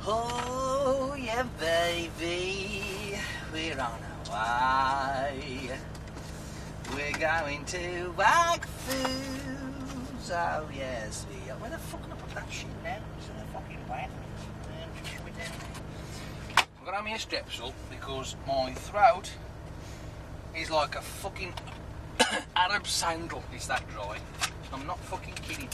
Oh yeah, baby, we're on our way. We're going to Walton. Oh yes, we are. Where the fuck can I put that shit now? It's in the fucking way. I've got on me a strepsil because my throat is like a fucking Arab sandal. It's that dry. I'm not fucking kidding.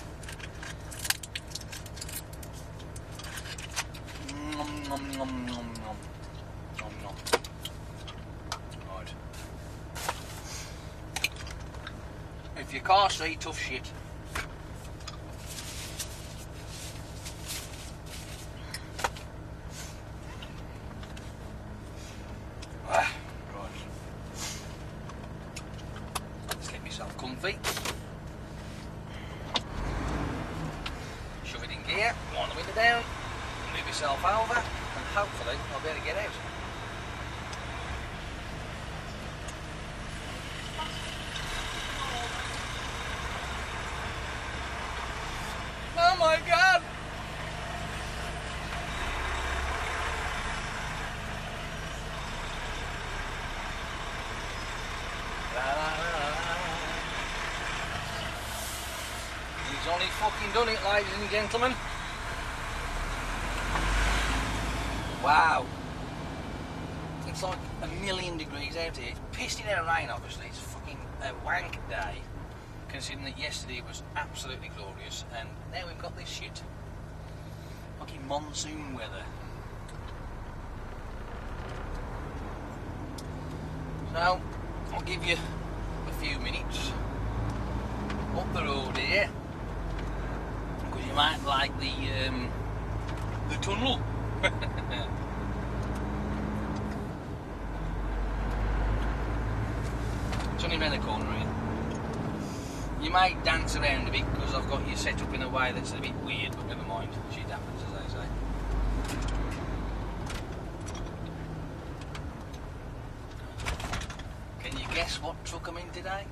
Nom nom nom nom nom. Nom nom. Right. If you can't see, tough shit. Right. Let's get myself comfy. Shove it in gear, wind the window down, move yourself over, and hopefully I'll be able to get out. Oh my God! La, la, la, la. He's only fucking done it, ladies and gentlemen. Wow. It's like 1,000,000 degrees out here. Pissed it out of rain, obviously. It's fucking a wank day, considering that yesterday was absolutely glorious, and now we've got this shit. Fucking monsoon weather. So, I'll give you a few minutes up the road here, because you might like the tunnel. It's only around the corner here. You might dance around a bit because I've got you set up in a way that's a bit weird, but never mind. Shit happens, as they say. Can you guess what truck I'm in today?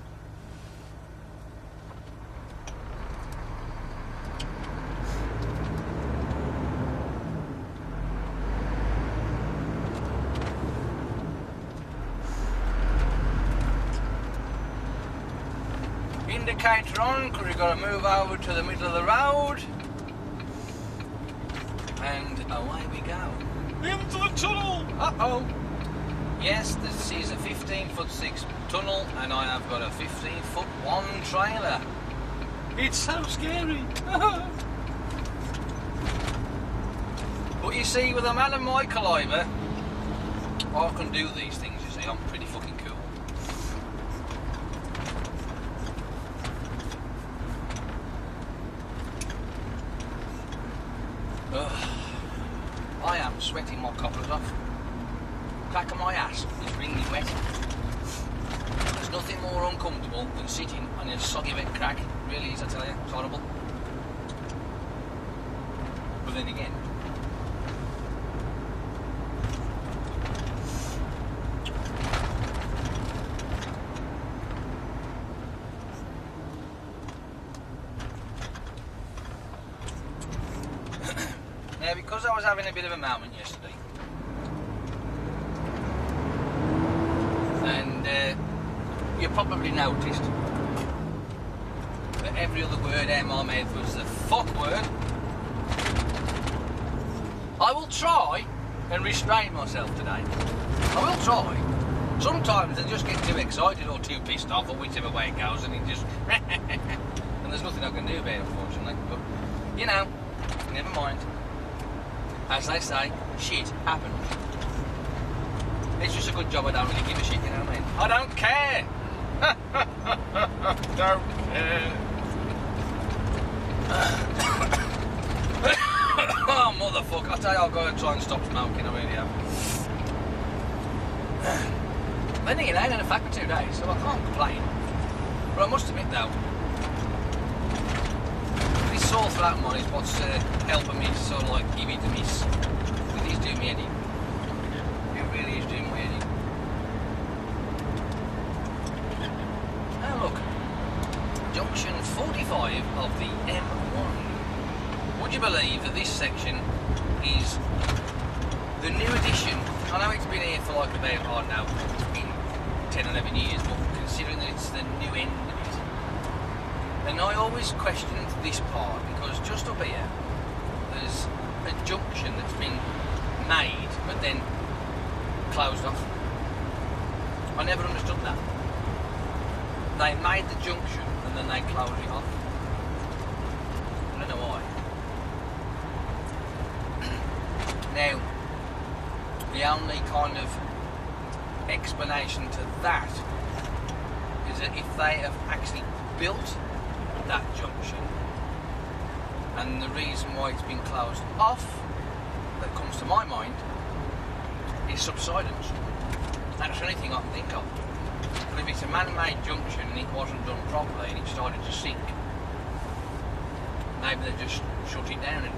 Indicator on, because we've got to move over to the middle of the road, and away we go into the tunnel. Uh-oh. Yes, this is a 15'6" tunnel, and I have got a 15'1" trailer. It's so scary. But you see, with a man of my calibre, I can do these things. You see, I'm pretty fucking cool. I am sweating my coppers off. Crack of my ass is really wet. There's nothing more uncomfortable than sitting on a soggy wet crack. It really is, I tell you. It's horrible. But then again, now, because I was having a bit of a moment yesterday, and you probably noticed that every other word out of my mouth was the fuck word. I will try and restrain myself today. I will try. Sometimes I just get too excited or too pissed off, or whichever way it goes, and it just and there's nothing I can do about it, unfortunately. But you know, never mind. As they say, shit happens. It's just a good job I don't really give a shit, you know what I mean? I don't care! Don't care. Oh, motherfucker. I tell you, I've got to try and stop smoking, I really have. Then again, I ain't had a fact for 2 days, so I can't complain. But I must admit, though, this sore throat of mine is what's helping me to sort of like give it a miss. It is doing me head in. It really is doing my head in. Now look, junction 45 of the M1. Would you believe that this section is the new edition. I know it's been here for like about, I don't know, it's been 10, 11 years, but considering that it's the new end of it. And I always questioned this part because just up here, there's a junction that's been made but then closed off. I never understood that. They made the junction and then they closed it off. I don't know why. Now, the only kind of explanation to that is that if they have actually built that junction, and the reason why it's been closed off, that comes to my mind, is subsidence. That's the only thing I can think of. But if it's a man-made junction and it wasn't done properly and it started to sink, maybe they just shut it down and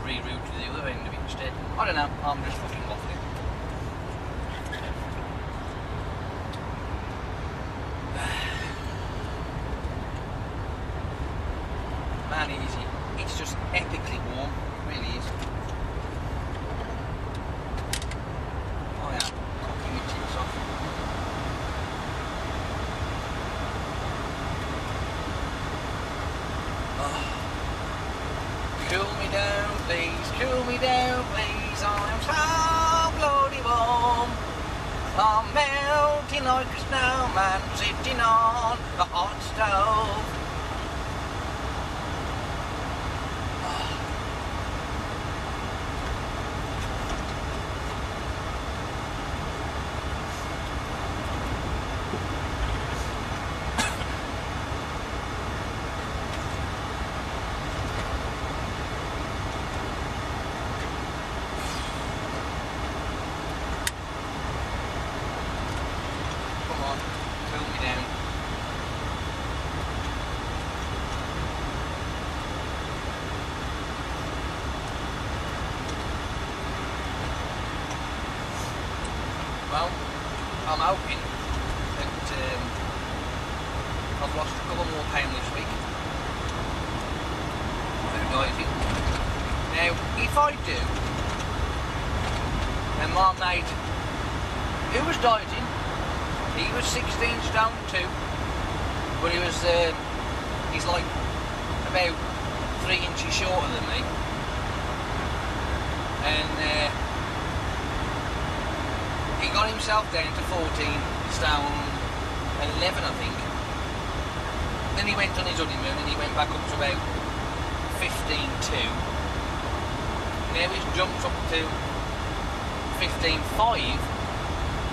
reroute to the other end of it instead. I don't know, I'm just fucking waffling. Man, it's just epically warm, it really is. Oh yeah, cooking my tits off. Oh. Cool me down, please, cool me down, please, I'm so bloody warm. I'm melting like a snowman sitting on the hot stove. Well, I'm hoping that I've lost a couple more pounds this week through dieting. Now, if I do, then my mate who was dieting, he was 16 stone 2, but he's like about 3 inches shorter than me, and he got himself down to 14 stone 11, I think. Then he went on his honeymoon and he went back up to about 15.2. Now he's jumped up to 15.5.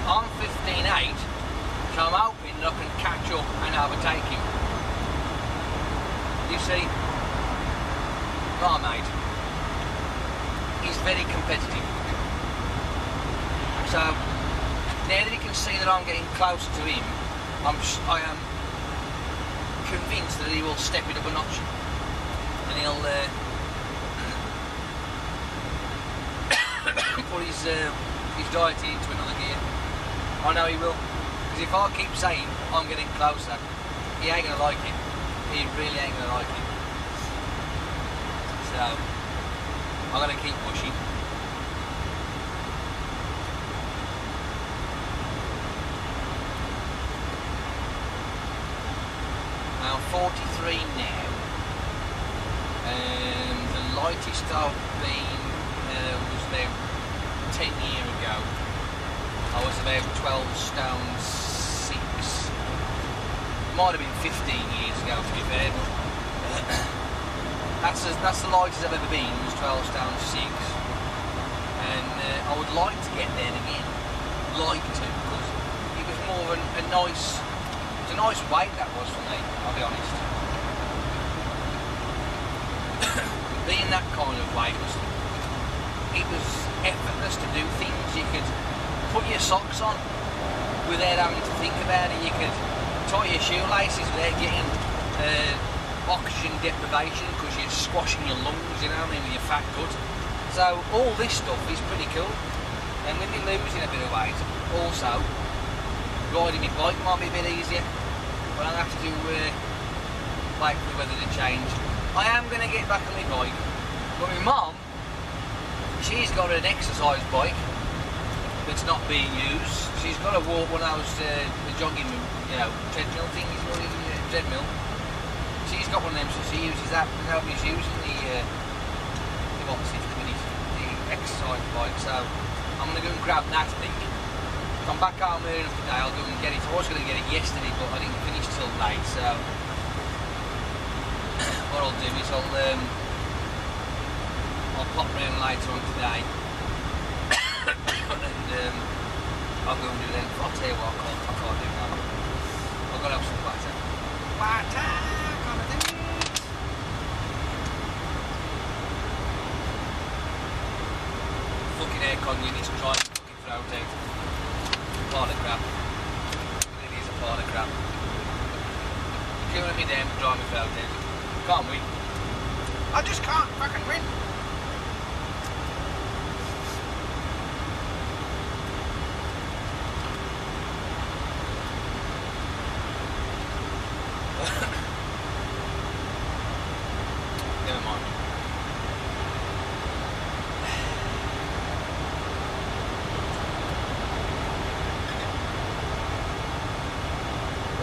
I'm 15.8, so I'm hoping that I can catch up and overtake him. You see, my mate, he's very competitive. So, now that he can see that I'm getting closer to him, I am convinced that he will step it up a notch, and he'll put his dieting into another gear. I know he will, because if I keep saying I'm getting closer, he ain't gonna like it. He really ain't gonna like it. So, I'm gonna keep pushing. I'm 43 now. The lightest I've been was about 10 years ago. I was about 12 stone 6. Might have been 15 years ago to be fair, but that's the lightest I've ever been, was 12 stone 6. And I would like to get there again. Like to, because it was more a nice... It's a nice weight that was for me, I'll be honest. Being that kind of weight, it was effortless to do things. You could put your socks on without having to think about it. You could tie your shoelaces without getting oxygen deprivation because you're squashing your lungs, you know what I mean, with your fat gut. So all this stuff is pretty cool. And with me losing a bit of weight, also riding my bike might be a bit easier, but I'll have to wait for the weather to change. I am going to get back on my bike, but my mum she's got an exercise bike that's not being used. She's got to walk one of those the jogging, treadmill things, treadmill. She's got one of them, so she uses that. Nobody's using the exercise bike, so I'm going to go and grab that thing. Come back home early enough today, I'll go and get it. I was going to get it yesterday, but I didn't finish till late, so what I'll do is I'll pop round later on today and I'll go and do them. I'll tell you what, I can't do that. I've got to have some water. Water! Gotta do it! Fucking aircon unit's trying to fucking throw it out. Pile of crap. It is a pile of crap. Killing me down, drying me throat out. Can't we? I just can't fucking win. Never mind.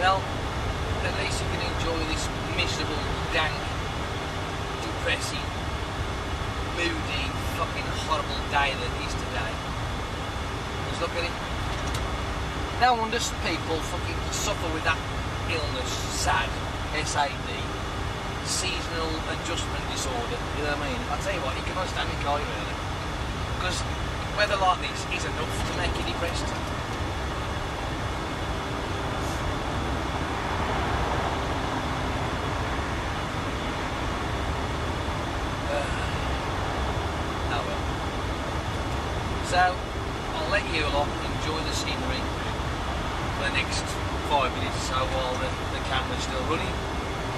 Well, at least you can enjoy this miserable, dank, depressing, moody, fucking horrible day that is today. Just look at it. No wonder people fucking suffer with that illness, SAD, SAD, seasonal adjustment disorder, you know what I mean? I'll tell you what, you can understand it, can't you, really? Because weather like this is enough to make you depressed. So, I'll let you lot enjoy the scenery for the next 5 minutes or so while the camera's still running,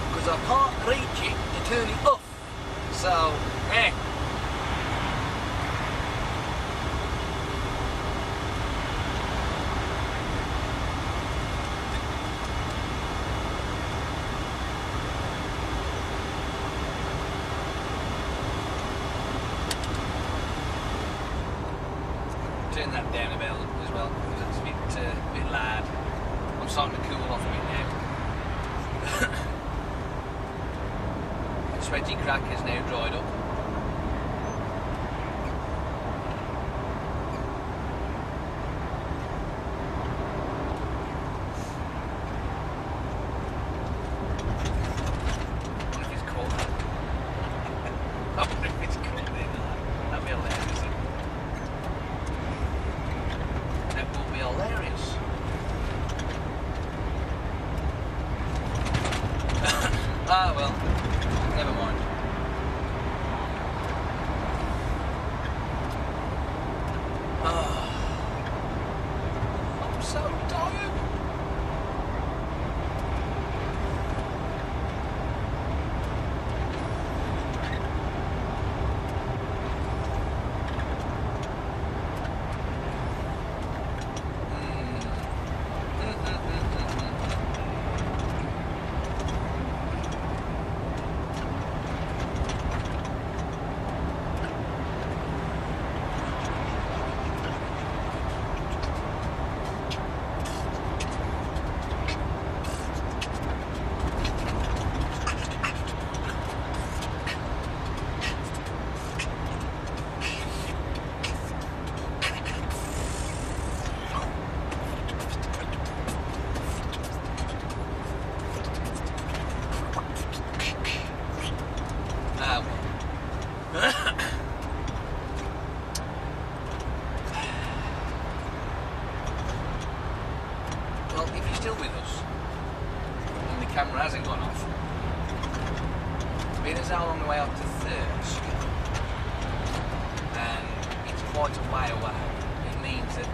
because I can't reach it to turn it off. So, turn that down a bit as well, because it's a bit loud. I'm starting to cool off a bit now. Sweaty crack has now dried up. I wonder if it's cold. I wonder if it's cold in there. That'd be hilarious. That will be hilarious. Ah, well, never mind. Oh, I'm so tired. Well, if you're still with us, and the camera hasn't gone off, being as how long the way up to Thirsk, and it's quite a way away, it means that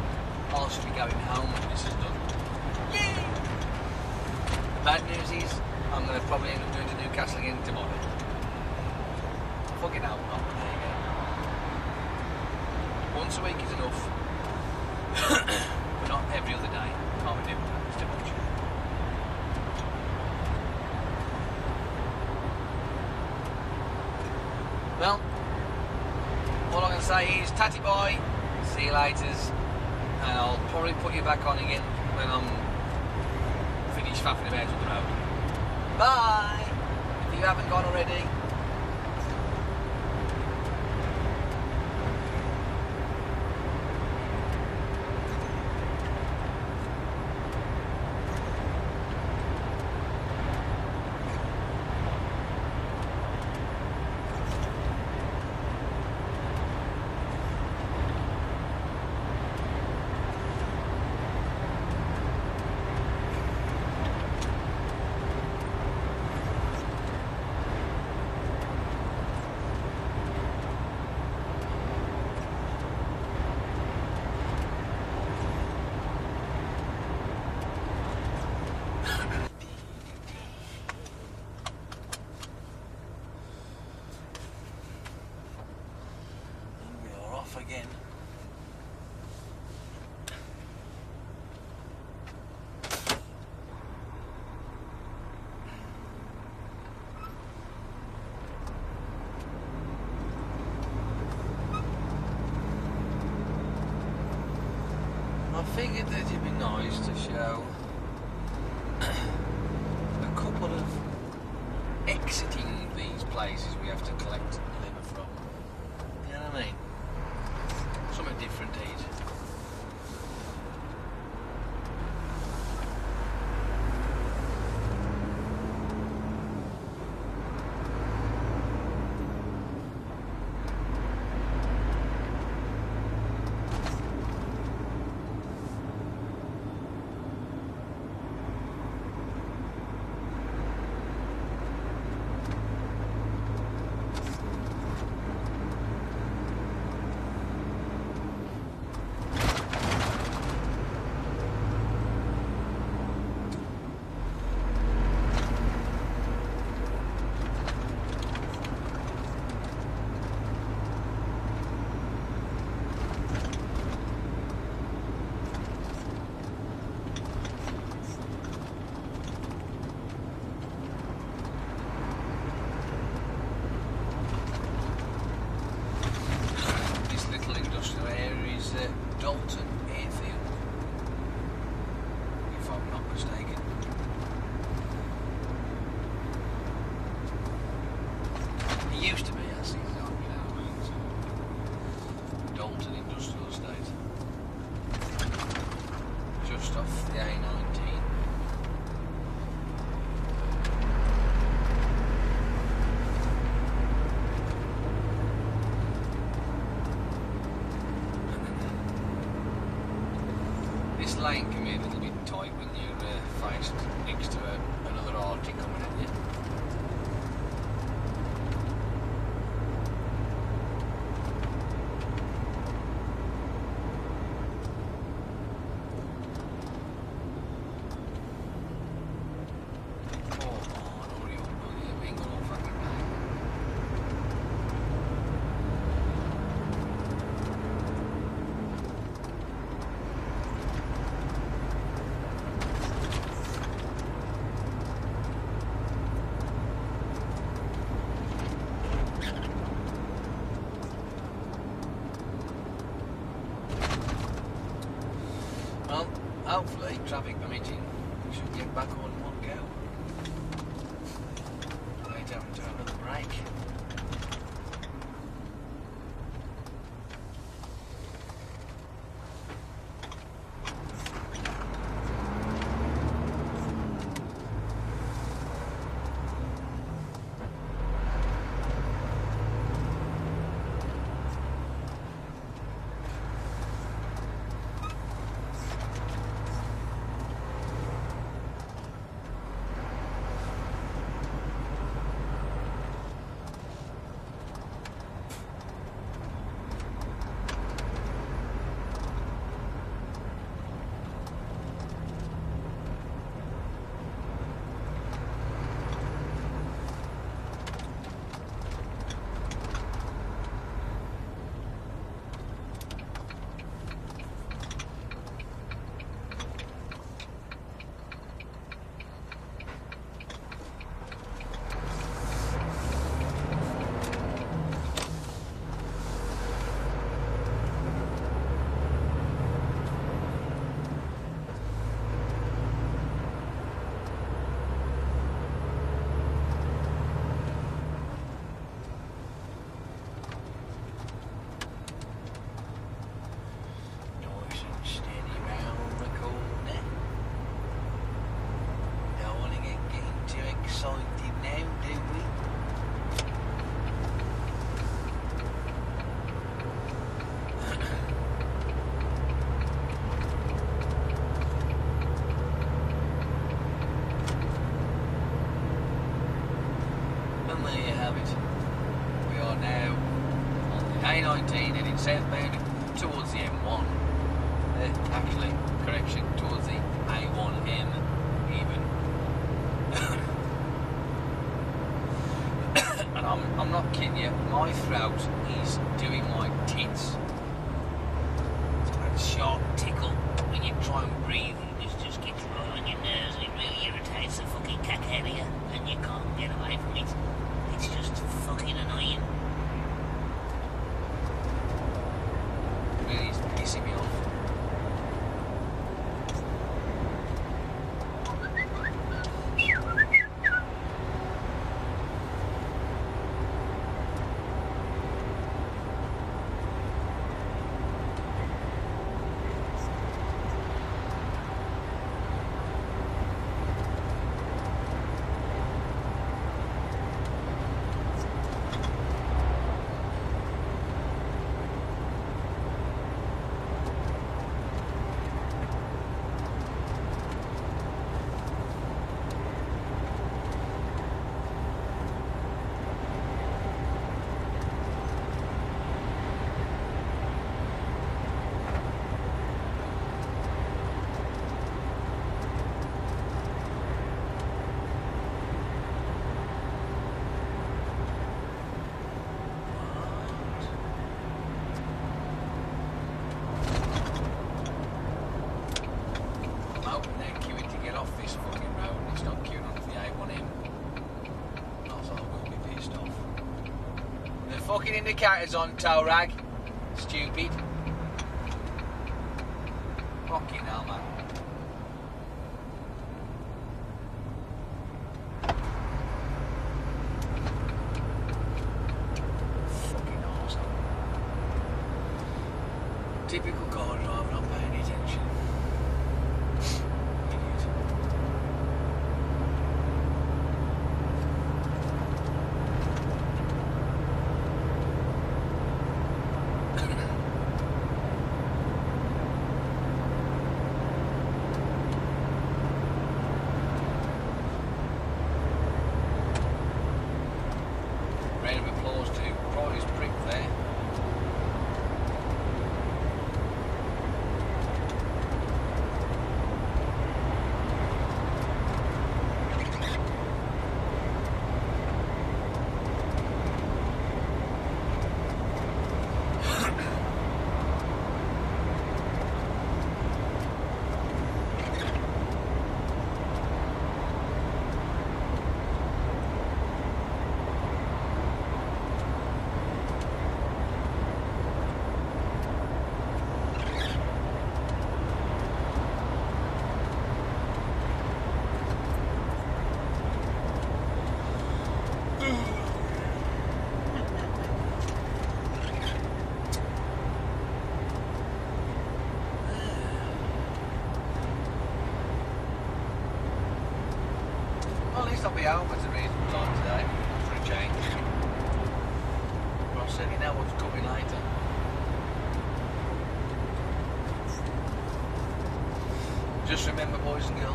I should be going home when this is done. Yay! The bad news is, I'm going to probably end up going to Newcastle again tomorrow. Fucking hell, not. There you go. Once a week is enough. But not every other day. Can't be doing that. It's too much. Well, all I can say is tatty bye, see you laters, and I'll probably put you back on again when I'm finished faffing about on the road. Bye! If you haven't gone already. Again. I figured that it'd be nice to show a couple of exiting these places we have to collect liver from. You know what I mean? Something different to eat. Dalton airfield, if I'm not mistaken. It used to be, actually, Dalton Industrial Estate, just off the A19. This lane can be a little bit tight when you're faced next to another Arctic coming at you. Well, hopefully, traffic permitting, we should get back on one go. Wait down to another break. A19 heading southbound towards the M1. Actually, correction, towards the A1M even. And I'm not kidding you, my throat is doing my tits. It's got a sharp tickle when you try and breathe, and it just gets right on your nerves, and it really irritates the fucking cack out of you, and you can't get away from it. It's just fucking annoying. It really is pissing me off. Fucking indicators on, tow rag. Stupid. Fucking hell, man. Fucking awesome. Typical car driver, not paying attention. Idiot. I'll be home at a reasonable time today for a change. But I'll certainly know what's coming later. Just remember, boys and girls,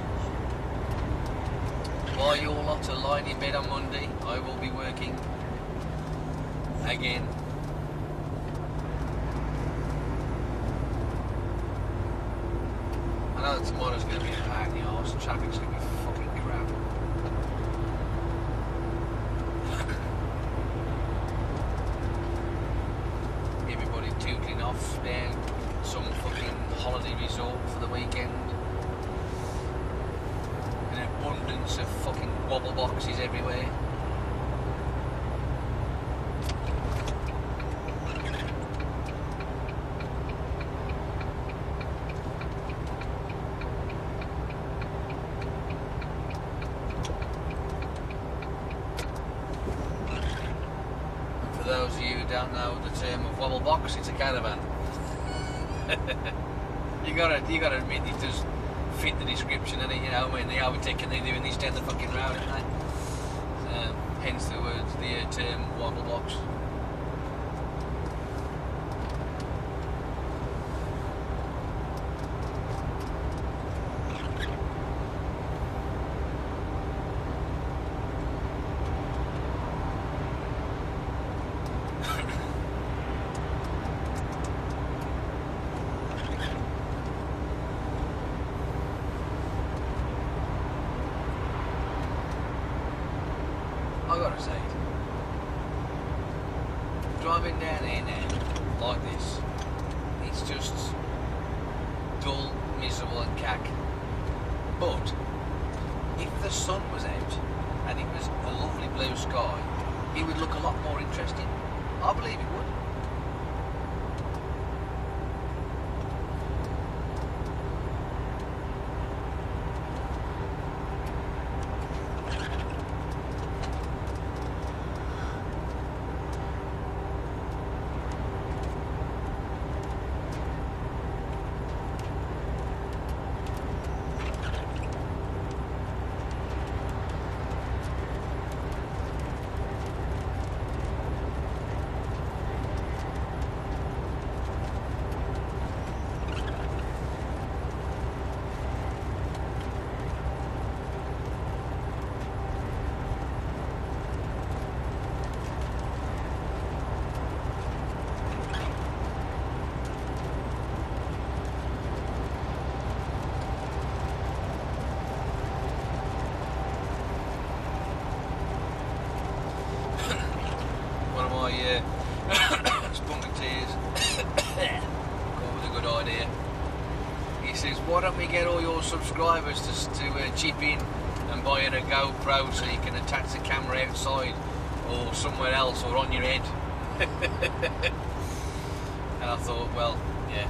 while you all lot are lying in bed on Monday, I will be working again. I know that tomorrow's going to be a pain in the arse, traffic's going to be fucking crap. Everybody tootling off down some fucking holiday resort for the weekend. An abundance of fucking wobble boxes everywhere. For those of you who don't know the term of wobble box, it's a caravan. you gotta admit it does fit the description, and you know when they overtake and they're doing this down the fucking road, aren't they? Hence the words, the term wobble box. driving down here now, like this, it's just dull, miserable and cack. But if the sun was out and it was a lovely blue sky, it would look a lot more interesting. I believe it would. Why don't we get all your subscribers to chip in and buy in a GoPro so you can attach the camera outside or somewhere else or on your head? And I thought, well, yeah,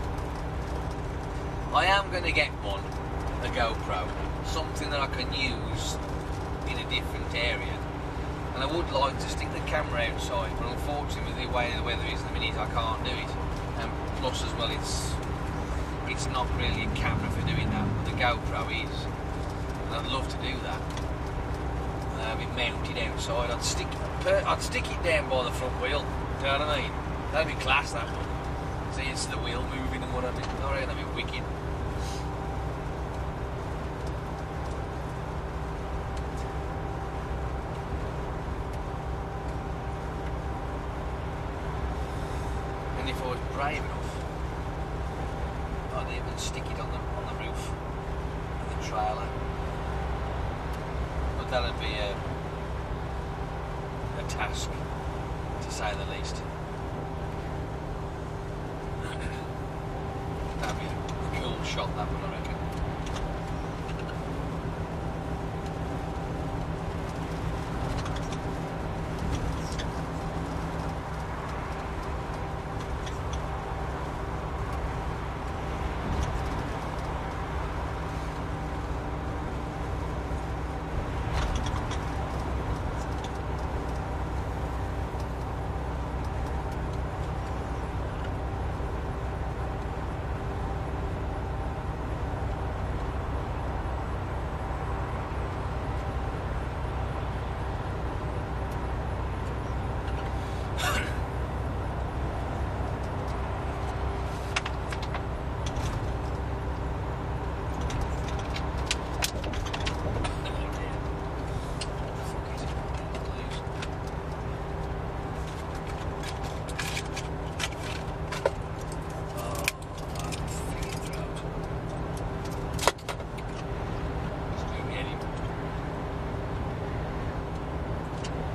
I am going to get one, a GoPro, something that I can use in a different area. And I would like to stick the camera outside, but unfortunately with the way the weather is at the minute I can't do it. And plus as well it's not really a camera for doing that, but the GoPro is. And I'd love to do that. Have it mounted outside. I'd stick it down by the front wheel. Do you know what I mean? That'd be class, that one. See, it's the wheel moving and whatever. I reckon that'd be wicked. And if I was brave enough, I'd even stick it on the roof of the trailer. But that'd be a task, to say the least. That'd be a cool shot, that one, I reckon.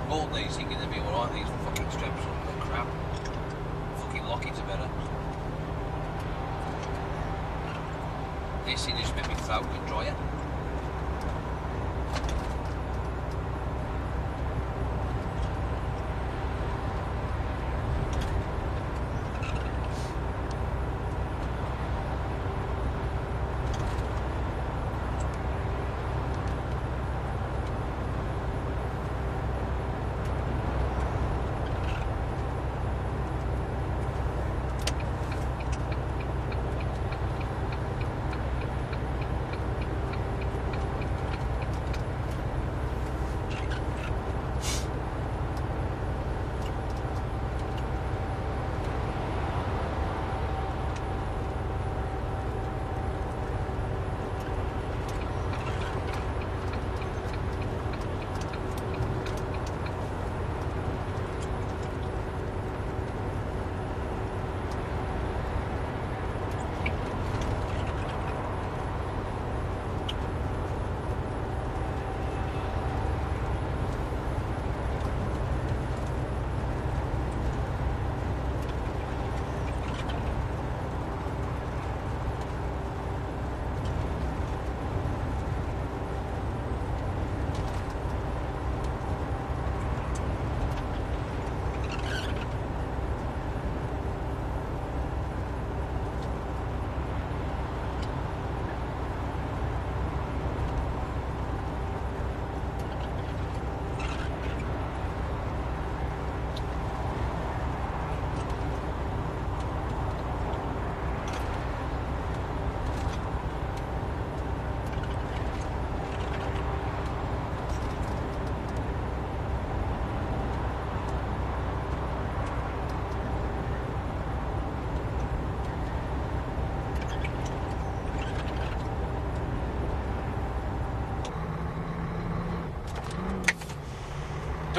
Walton, these thinking they'd be alright, these fucking straps are crap. Fucking lockets are better. This thing just made me throat get drier.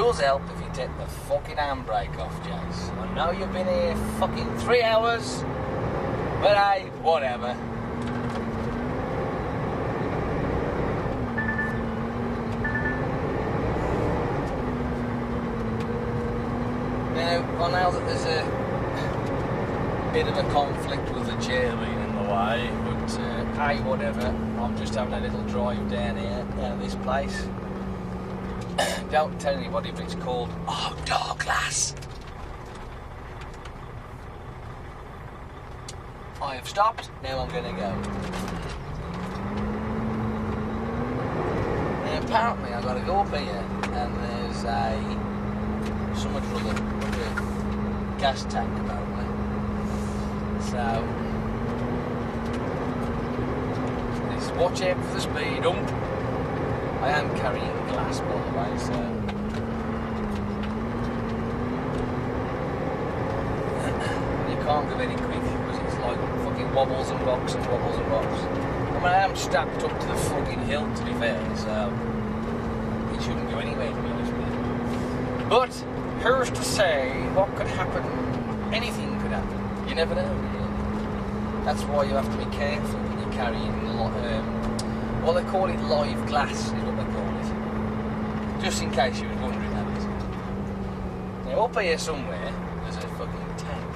does help if you take the fucking handbrake off, Jace. I know you've been here fucking 3 hours, but hey, whatever. Now, I know that there's a bit of a conflict with the chair being in the way, but hey, whatever. I'm just having a little drive down here, this place. Don't tell anybody, but it's called Outdoor Glass. I have stopped, now I'm going to go. Now, apparently I've got to go up here, and there's so much other gas tank apparently. So, let's watch out for the speed hump. I am carrying glass, by the way, so you can't go very quick because it's like fucking wobbles and rocks and wobbles and rocks. I mean, I am strapped up to the fucking hill, to be fair, so it shouldn't go anywhere, to be honest with you. But who's to say what could happen? Anything could happen. You never know. That's why you have to be careful when you're carrying well, they call it live glass, is what they call it. Just in case you were wondering, that is. Now, up here somewhere, there's a fucking tank.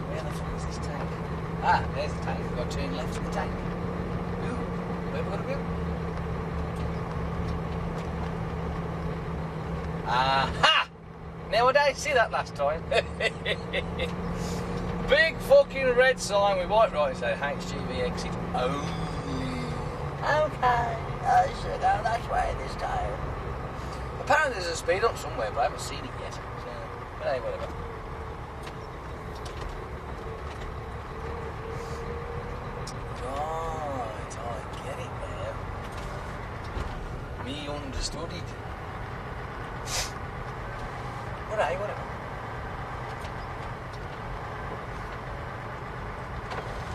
Where the fuck is this tank? Ah, there's the tank. We've got to turn left to the tank. Ooh, where have we got to go? Aha! Now, I didn't see that last time. Big fucking red sign with white writing saying HGV exit only. Okay, I should go that way this time. Apparently there's a speed up somewhere, but I haven't seen it yet. So, but hey, whatever. Right, I get it now. Me understood it. But hey, whatever.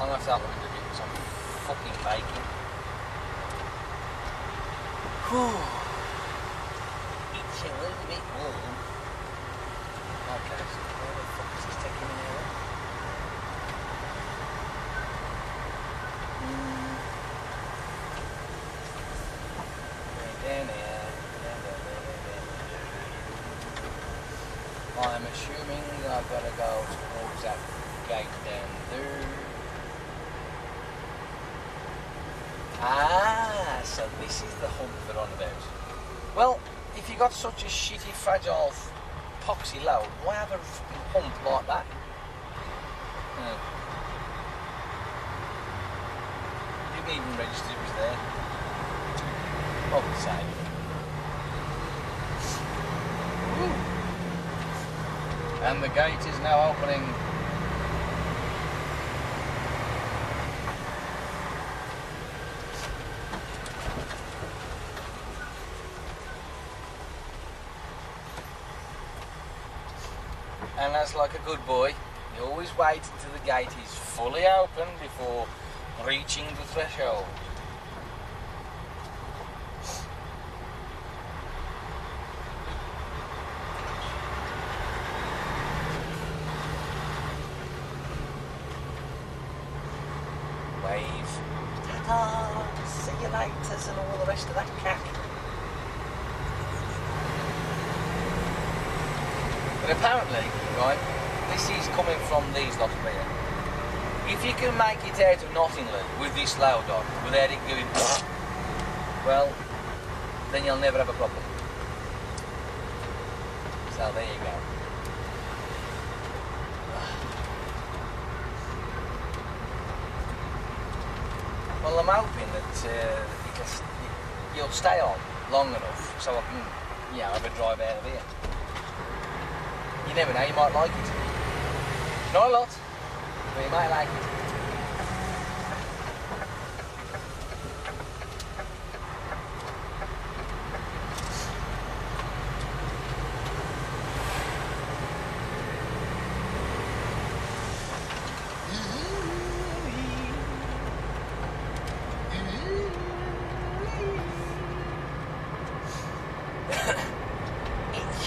I'm going to have to have a look at it because I'm fucking baking. Whew. It's a little bit warm. Okay, so where the fuck is this taking me now? Down here. I'm assuming that I've got to go towards that gate down there. Ah, so this is the hump they're on about. Well, if you got such a shitty, fragile, poxy load, why have a fucking hump like that? Didn't even register it was there. Probably same. And the gate is now opening. And as like a good boy, you always wait until the gate is fully open before reaching the threshold. Wave. Ta-da! See you laters and all the rest of that cack. But apparently, right, this is coming from these lot here. If you can make it out of Nottingham with this load on, without it going, well, then you'll never have a problem. So there you go. Well, I'm hoping that you'll stay on long enough so I can, have a drive out of here. You never know, you might like it. Not a lot, but you might like it.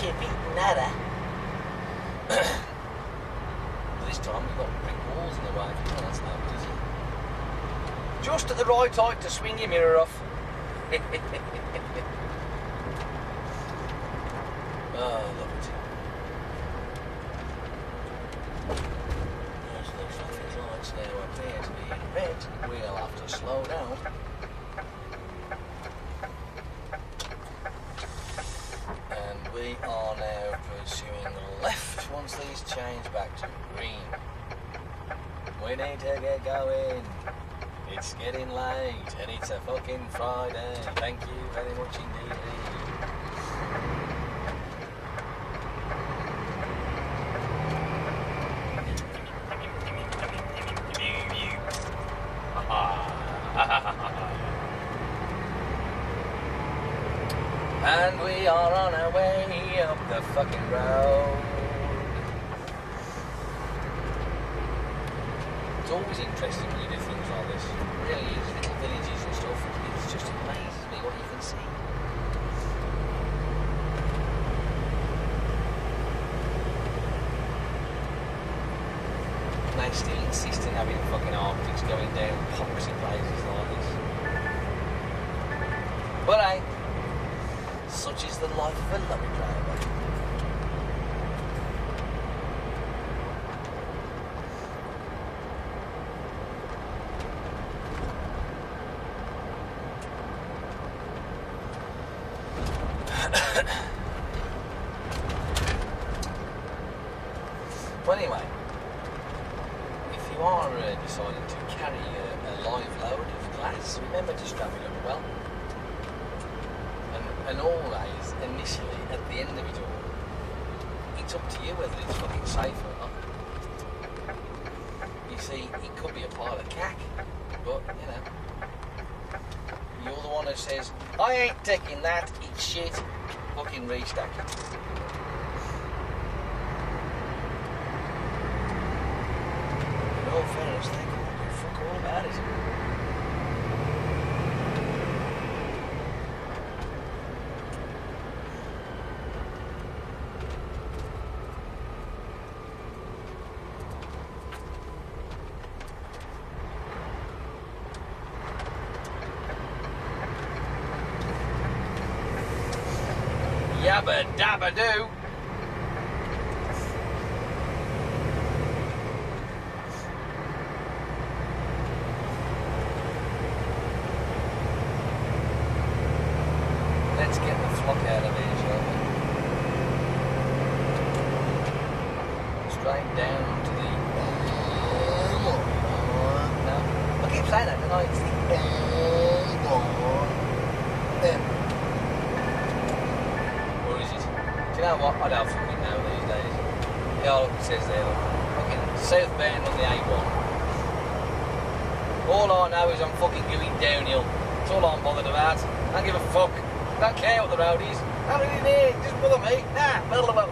chippy, nada. This time we've got brick walls in the way. Oh, that's no good, is it? Just at the right height to swing your mirror off. Oh, love it. As the traffic lights now appear to be in red, we'll have to slow down. And we are now pursuing left once these change back to green. We need to get going. It's getting late and it's a fucking Friday. Thank you very much indeed. And we are on our way up the fucking road. It's always interesting when you do things like this. It really is. Little villages and stuff. It just amazes me what you can see. And they still insist in having fucking Arctics going down poxy places like this. But hey, such is the life of a lorry driver. Well, anyway, if you are deciding to carry a live load of glass, remember to strap it up well. And always, initially, at the end of it all, it's up to you whether it's fucking safe or not. You see, it could be a pile of cack, but, you know, you're the one who says, I ain't taking that, it's shit, fucking restack it. In all fairness, they can't do fuck all about it. Yabba dabba doo. Let's get the flock out of here, shall we? Straight down to the... No, I keep saying that, don't I? It's the... You know what? I don't fucking know these days. Yeah, look, it says there, look. Fucking southbound on the A1. All I know is I'm fucking going downhill. That's all I'm bothered about. I don't give a fuck. I don't care what the road is. I don't really need it. Just bother me. Nah, blah, blah, blah,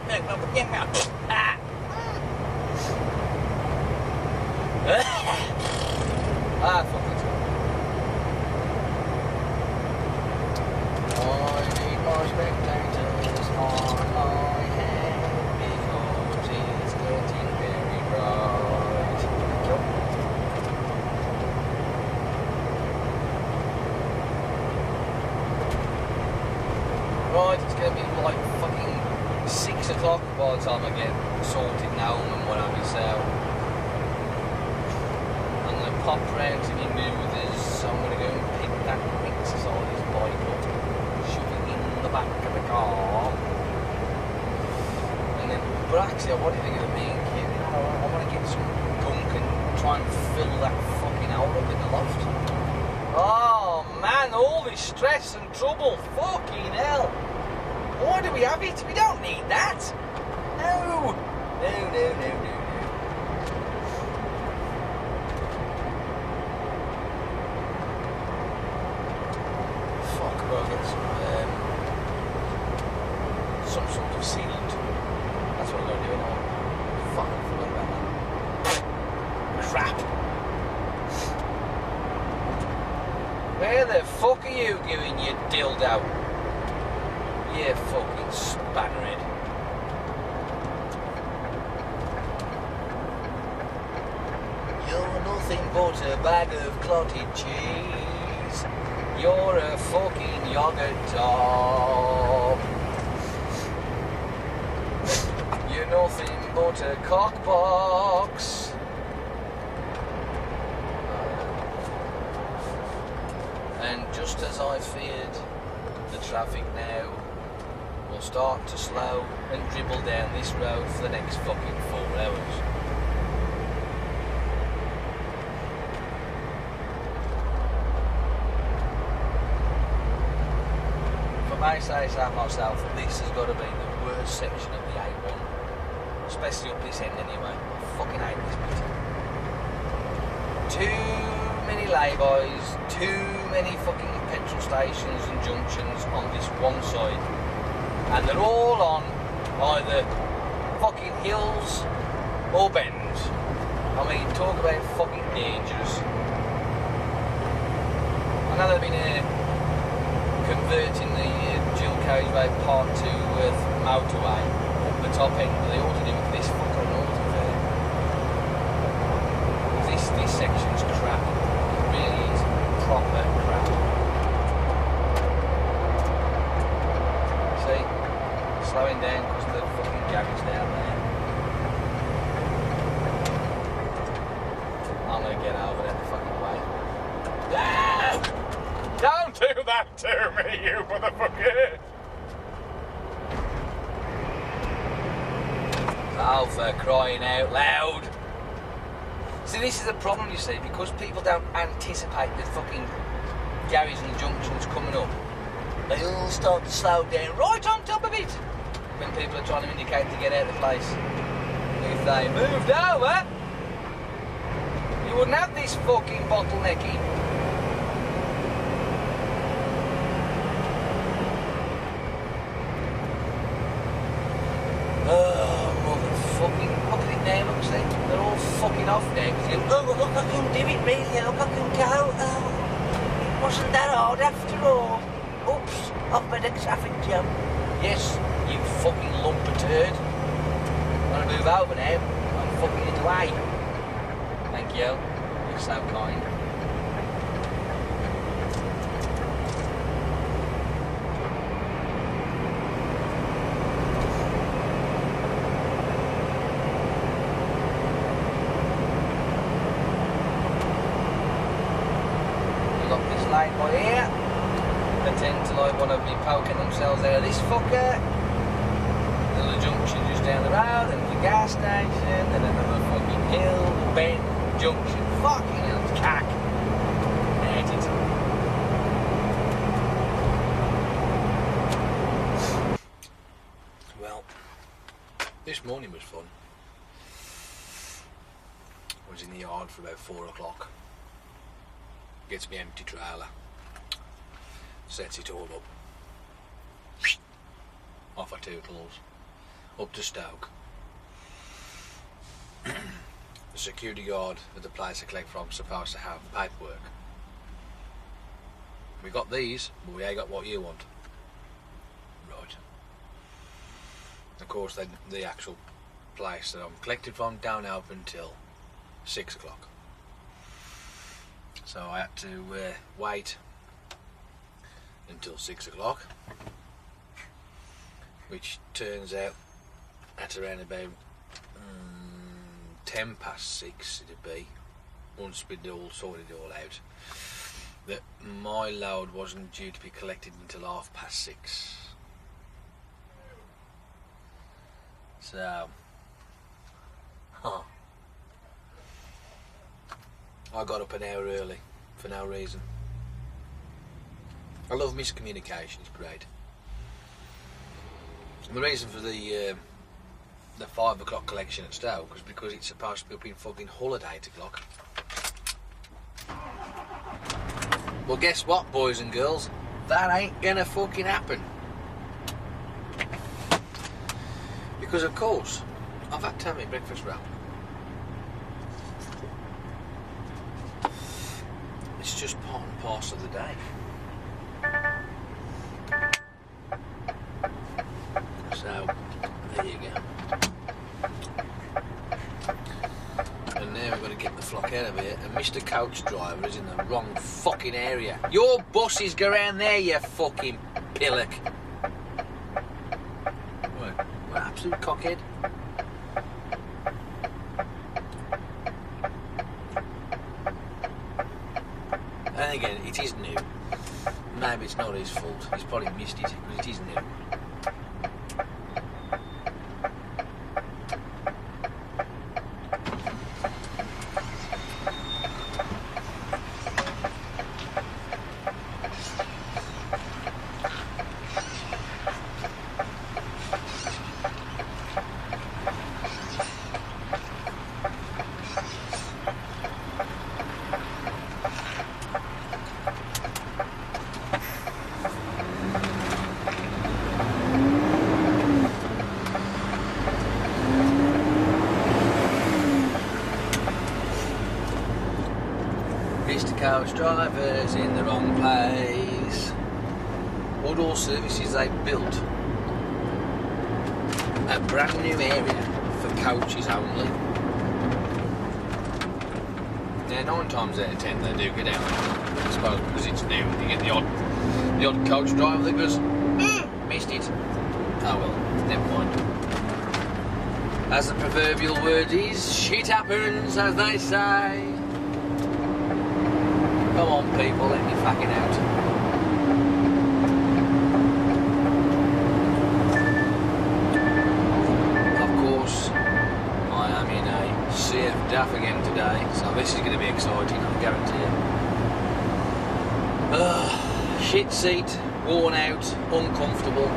ah, fuck it. I need my spectators on my head because it's getting very bright. Right, it's going to be like fucking 6 o'clock by the time I get sorted home and what have you, so I'm going to pop round to my movers, so I'm going to go and pick that exercise bike up, shove it in the back of the car, and then, but actually I wanted to get a main kit, you know, I want to get some gunk and try and fill that fucking hole up in the loft. Oh man, all this stress and trouble, fucking hell. Why do we have it? We don't need that. No. No. Fuck, well, I'll get some sort of sealant. That's what I'm going to do now. Fuck, I forgot about that. Crap. Where the fuck are you going, you dildo? You fucking spatterhead. nothing but a bag of clotted cheese. You're a fucking yogurt top. You're nothing but a cock box. And just as I feared, the traffic now will start to slow and dribble down this road for the next fucking 4 hours. If I may say so myself, this has got to be the worst section of the A1, especially up this end anyway. I fucking hate this bit. Too many lay-bys, too many fucking petrol stations and junctions on this one side. And they're all on either fucking hills or bends. I mean, talk about fucking dangerous. I know they've been converting the dual carriageway part to motorway up the top end, but they ought to do it this fucking north of there. This section's crap. It really is proper crap. Slowing down because the fucking garage down there. I'm gonna get over that fucking way. No! Don't do that to me, you motherfucker! Oh, for crying out loud! See, this is the problem, you see, because people don't anticipate the fucking garage and junctions coming up. They all start to slow down right on top of it when people are trying to indicate to get out of the place. If they moved over, you wouldn't have this fucking bottlenecking. Oh, motherfucking, look at it now, look, see? They're all fucking off now because you go, oh, look, I can do it really, look, I can go. Oh, wasn't that hard after all? Oops, I've made a traffic jam. Yes, you fucking lump of turd. I'm gonna move over now. I'm fucking in the way. Thank you. You're so kind. We've got this light by here. They tend to like want to be poking themselves out of this fucker. Little junction just down the road, and the gas station, and another fucking hill, bend, junction. Fucking hell, it's cack. Hate it. Well, this morning was fun. I was in the yard for about 4 o'clock. Gets me empty trailer. Sets it all up. Off our tootles. Up to Stoke. The security guard at the place I collect from is supposed to have the paperwork. We got these, but we ain't got what you want. Right. Of course, the actual place that I'm collected from don't open until 6 o'clock. So I had to wait until 6 o'clock, which turns out at around about 10 past 6 it'd be, once we'd all sorted it all out, that my load wasn't due to be collected until 6:30. So, I got up an hour early for no reason. I love miscommunication, it's great. And the reason for the 5 o'clock collection at Stoke was because it's supposed to be up in fucking Hull at 8 o'clock. Well, guess what, boys and girls? That ain't gonna fucking happen. Because, of course, I've had to have my breakfast wrap. It's just part and parcel of the day. So, there you go. And now we've got to get the flock out of here, and Mr. Coach Driver is in the wrong fucking area. Your buses go around there, you fucking pillock. What absolute cockhead. And again, it is new. Maybe it's not his fault. He's probably missed it, because it is new. Coach Drivers in the wrong place. Woodall Services, they built a brand new area for coaches only. Now 9 times out of 10 they do go down, I suppose, because it's new. You get the odd coach driver that goes, missed it. Oh well, never mind. As the proverbial word is, shit happens, as they say. Come on, people, let me fucking out. Of course, I am in a sea of daff again today, so this is going to be exciting, I guarantee you. Shit seat, worn out, uncomfortable.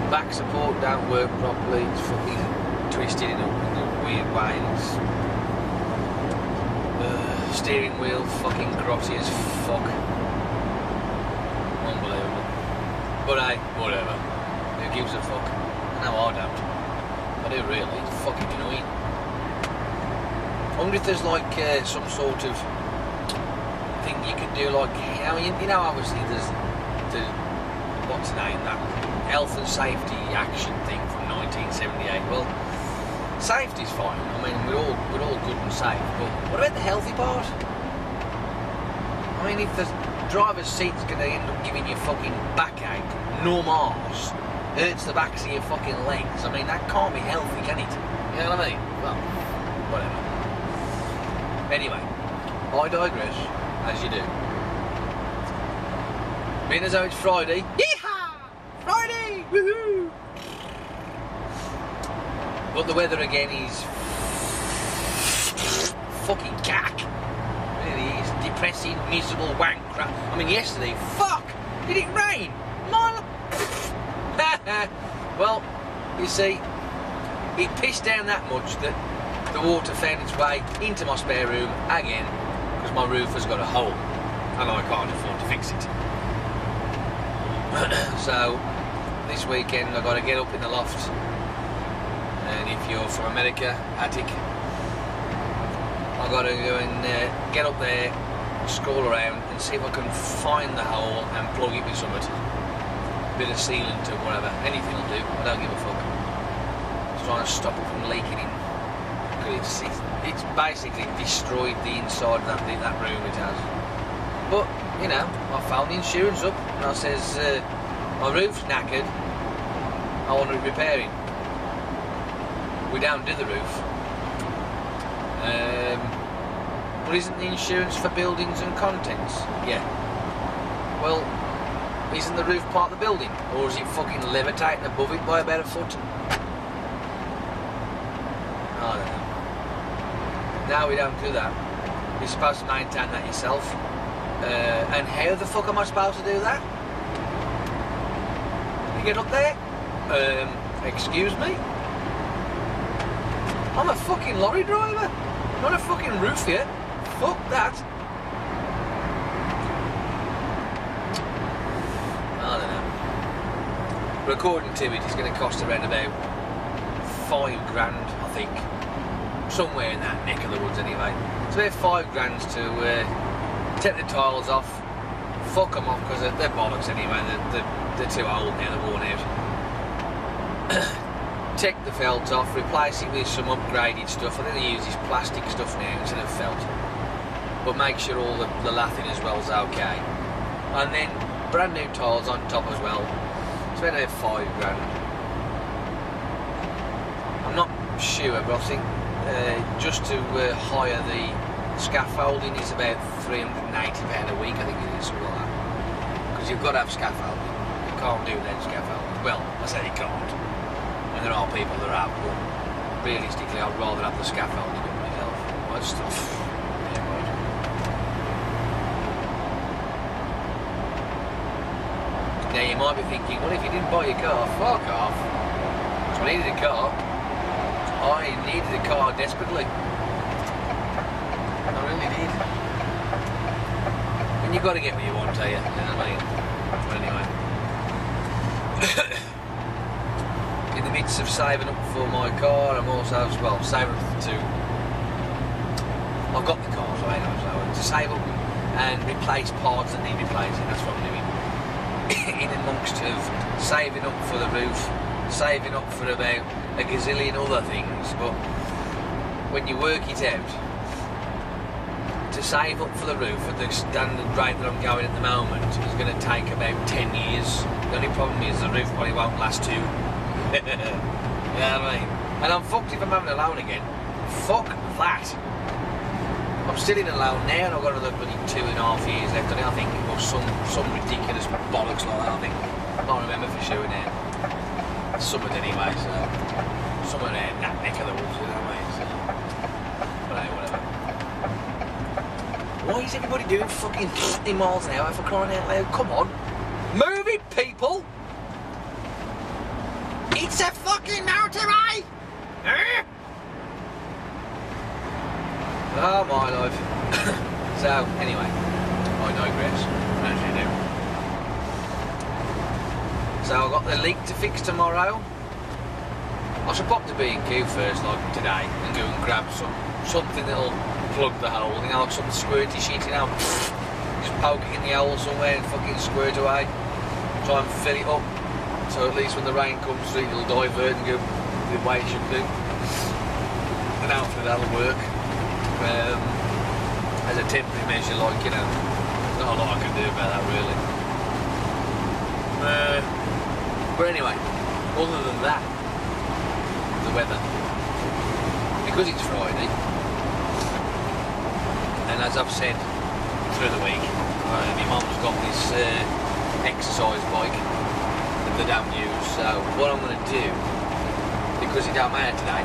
Back support don't work properly, it's fucking twisted in a weird way. Steering wheel fucking grotty as fuck. Unbelievable. But hey, whatever. Who gives a fuck? No, I don't. I do really. It's fucking annoying. I wonder if there's like some sort of thing you can do, like, you know obviously there's the, what's the name, that health and safety action thing from 1978. Well, safety's fine. I mean, we're all good and safe. But what about the healthy part? I mean, if the driver's seat's going to end up giving you fucking backache, numb arse, hurts the backs of your fucking legs, I mean, that can't be healthy, can it? You know what I mean? Well, whatever. Anyway, I digress, as you do. Being as though it's Friday. Yeehaw! Friday! Woohoo! But the weather again is fucking cack. It really is. Depressing, miserable, wank crap. I mean, yesterday, fuck! Did it rain? Well, you see, it pissed down that much that the water found its way into my spare room again, because my roof has got a hole and I can't afford to fix it. So, this weekend I've got to get up in the loft. And if you're from America, attic, I've got to go and get up there, scroll around and see if I can find the hole and plug it with something. A bit of sealant or whatever, anything will do, I don't give a fuck. Just trying to stop it from leaking in. Because it's basically destroyed the inside of that room it has. But, you know, I found the insurance up and I says, my roof's knackered, I want it repairing. We don't do the roof. But isn't the insurance for buildings and contents? Yeah. Well, isn't the roof part of the building? Or is it fucking levitating above it by about a foot? I don't know. No, we don't do that. You're supposed to maintain that yourself. And how the fuck am I supposed to do that? You get up there? Excuse me? I'm a fucking lorry driver, not a fucking roofier. Fuck that. I don't know. But according to it, it's going to cost around about £5 grand, I think. Somewhere in that neck of the woods anyway. It's about £5 grand to take the tiles off, fuck them off, because they're bollocks anyway, they're too old now, they're worn out. take the felt off, replace it with some upgraded stuff. I think they use this plastic stuff now instead of felt. But make sure all the lathing as well is okay. And then brand new tiles on top as well. Spent about £5 grand. I'm not sure, but I think just to hire the scaffolding is about £380 a week, I think it is, something like that. Because you've got to have scaffolding. You can't do without scaffolding. Well, I say you can't. And there are people that have, but realistically I'd rather have the scaffolding than myself. I just thought, yeah, right. Now you might be thinking, well, if you didn't buy your car, fuck off. So I needed a car. I needed a car desperately. I really did. And you've got to get what you want, do you? You know what I mean? But anyway. In the midst of saving up for my car, I'm also, well, saving up to... I've got the car, so I know, so to save up and replace parts that need replacing, that's what I'm doing. In amongst of saving up for the roof, saving up for about a gazillion other things, but when you work it out, to save up for the roof at the standard rate that I'm going at the moment is going to take about 10 years. The only problem is the roof probably won't last 2. You know what I mean? And I'm fucked if I'm having a loan again. Fuck that. I'm still in a loan now and I've got another bloody 2.5 years left on it, I think, or some ridiculous bollocks like that, I think. I can't remember for sure now. Summered anyway, so somewhere there in that neck of the woods, you know what I mean? So, but hey, whatever. Why is everybody doing fucking 50 miles an hour for crying out loud? Come on, move it, people! It's a fucking motorway! Oh my life. So anyway, I digress, as you do. So I've got the leak to fix tomorrow. I should pop to B&Q first, like today, and go and grab something that'll plug the hole, you know, like some squirty shit, you know. Just poke it in the hole somewhere and fucking squirt away. Try and fill it up, so at least when the rain comes through, it'll divert and go the way it should do. And hopefully that'll work. As a temporary measure, like, you know, there's not a lot I can do about that, really. But anyway, other than that, the weather, because it's Friday, and as I've said through the week, my mum's got this exercise bike that they don't use, so what I'm going to do, because it don't matter today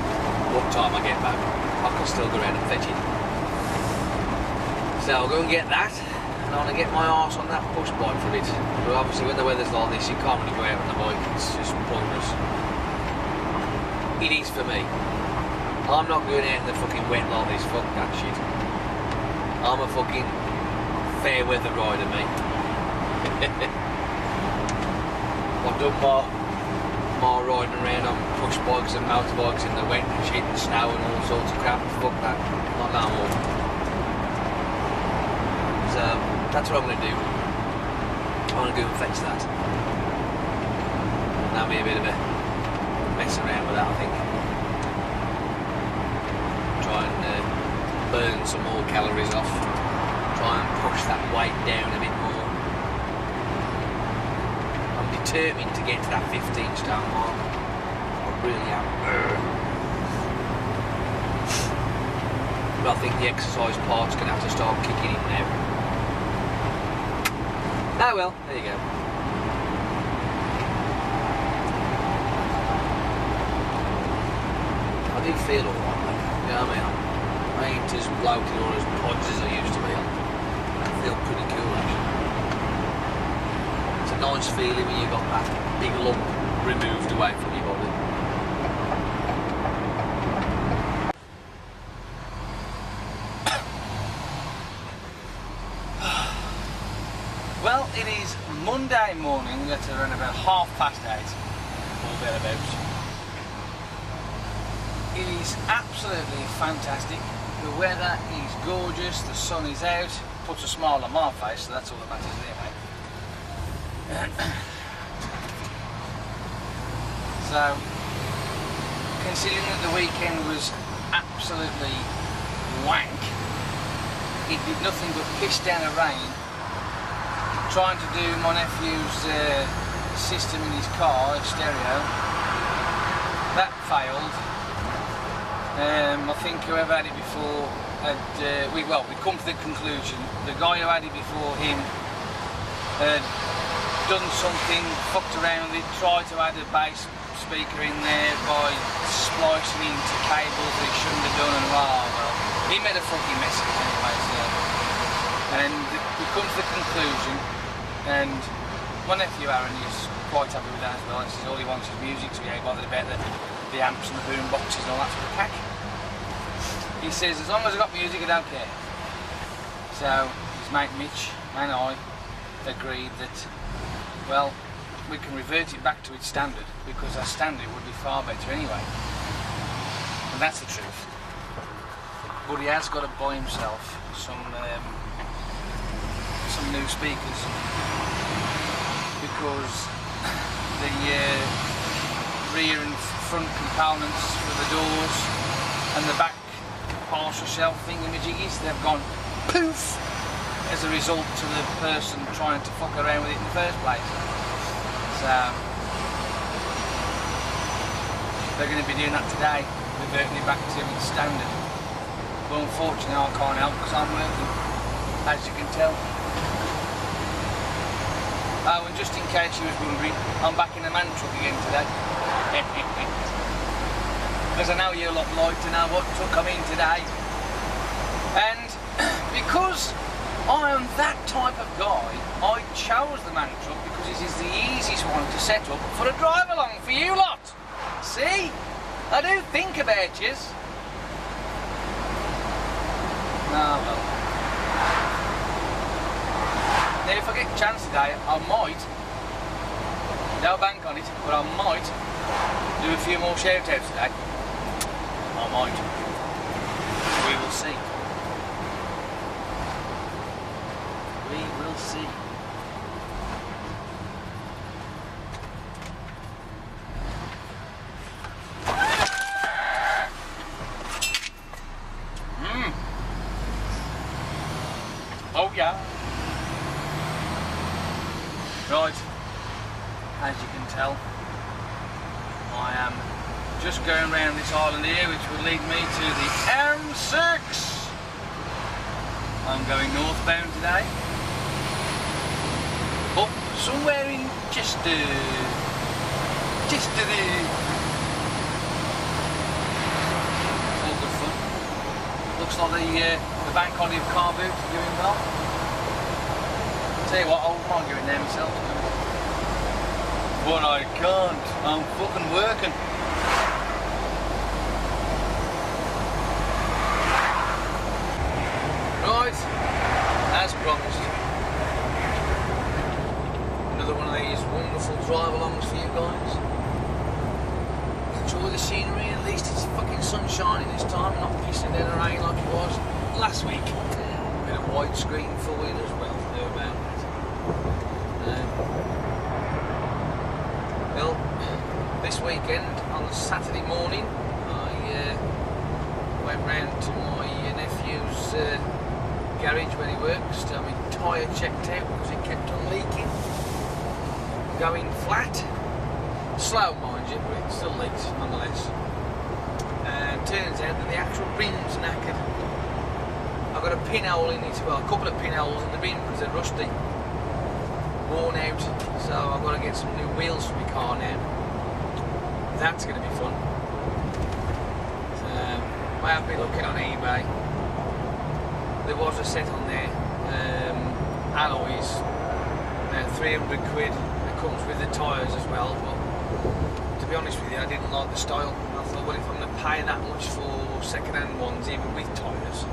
what time I get back, I can still go around and fetch it. So I'll go and get that, and I'm going to get my arse on that push bike for it. But obviously when the weather's like this, you can't really go out on the bike, it's just pointless. It is for me. I'm not going out in the fucking wet like this, fuck that shit. I'm a fucking fair weather rider, mate. I've done more riding around on push bikes and motorbikes in the wet and shit and snow and all sorts of crap. Fuck that. Not no more. So that's what I'm going to do. I want to go and fetch that. That'll be a bit of a mess around with that, I think. Try and burn some more calories off. Try and push that weight down a bit more. I'm determined to get to that 15 stone mark. I really am. But I think the exercise part's going to have to start kicking in now. Oh well, there you go. I do feel alright, though. You know what I mean? I ain't as bloated or as podged as I used to be. I feel pretty cool, actually. It's a nice feeling when you've got that big lump removed away from your body. Well, it is Monday morning at around about 8:30, or thereabouts. It is absolutely fantastic. The weather is gorgeous, the sun is out, puts a smile on my face, so that's all that matters there, mate. So, considering that the weekend was absolutely wank, it did nothing but piss down the rain, trying to do my nephew's system in his car, stereo. That failed. I think whoever had it before had, we come to the conclusion, the guy who had it before him had done something, fucked around with it, tried to add a bass speaker in there by splicing into cables that he shouldn't have done, and he made a fucking mess of it anyway, so. And we come to the conclusion, and my nephew Aaron is quite happy with that as well. He says all he wants is music, so he ain't bothered about the amps and the boom boxes and all that sort of cack. He says as long as I've got music I don't care. So his mate Mitch and I agreed that, well, we can revert it back to its standard, because our standard would be far better anyway. And that's the truth. But he has got to buy himself some new speakers, because the rear and front components for the doors and the back partial shelf thingamajiggies, they've gone poof as a result of the person trying to fuck around with it in the first place. So they're going to be doing that today, reverting it back to its standard. But unfortunately I can't help because I'm working, as you can tell. Oh, and just in case you was wondering, I'm back in the man truck again today. Because I know you're a lot like to know what truck I'm in today. And because I am that type of guy, I chose the man truck because it is the easiest one to set up for a drive along for you lot. See? I do think about yous. Oh well. Now if I get a chance today, I might, don't bank on it, but I might do a few more shout outs today. I might. We will see. We will see. Oh yeah. Right, as you can tell, I am just going round this island here, which would lead me to the M6. I'm going northbound today, up somewhere in Chester. It's all good fun. Looks like the bank holiday of car boot is doing well. Tell you what, I wouldn't mind going there myself. But I can't. I'm fucking working. Right, as promised, another one of these wonderful drive-alongs for you guys. Enjoy the scenery. At least it's fucking sunshiny this time, not pissing down the rain like it was last week. A bit of widescreen for you as well. About that. Well, this weekend on a Saturday morning, I went round to my nephew's garage where he works to have my tyre checked out because it kept on leaking, going flat, slow mind you, but it still leaks nonetheless. And turns out that the actual rim's knackered. I've got a pinhole in it, well, a couple of pinholes in the rim because they're rusty, worn out, so I've got to get some new wheels for my car now. That's going to be fun. So, I have been looking on eBay. There was a set on there, alloys, 300 quid. It comes with the tyres as well, but to be honest with you, I didn't like the style. I thought, well, if I'm going to pay that much for second-hand ones, even with tyres,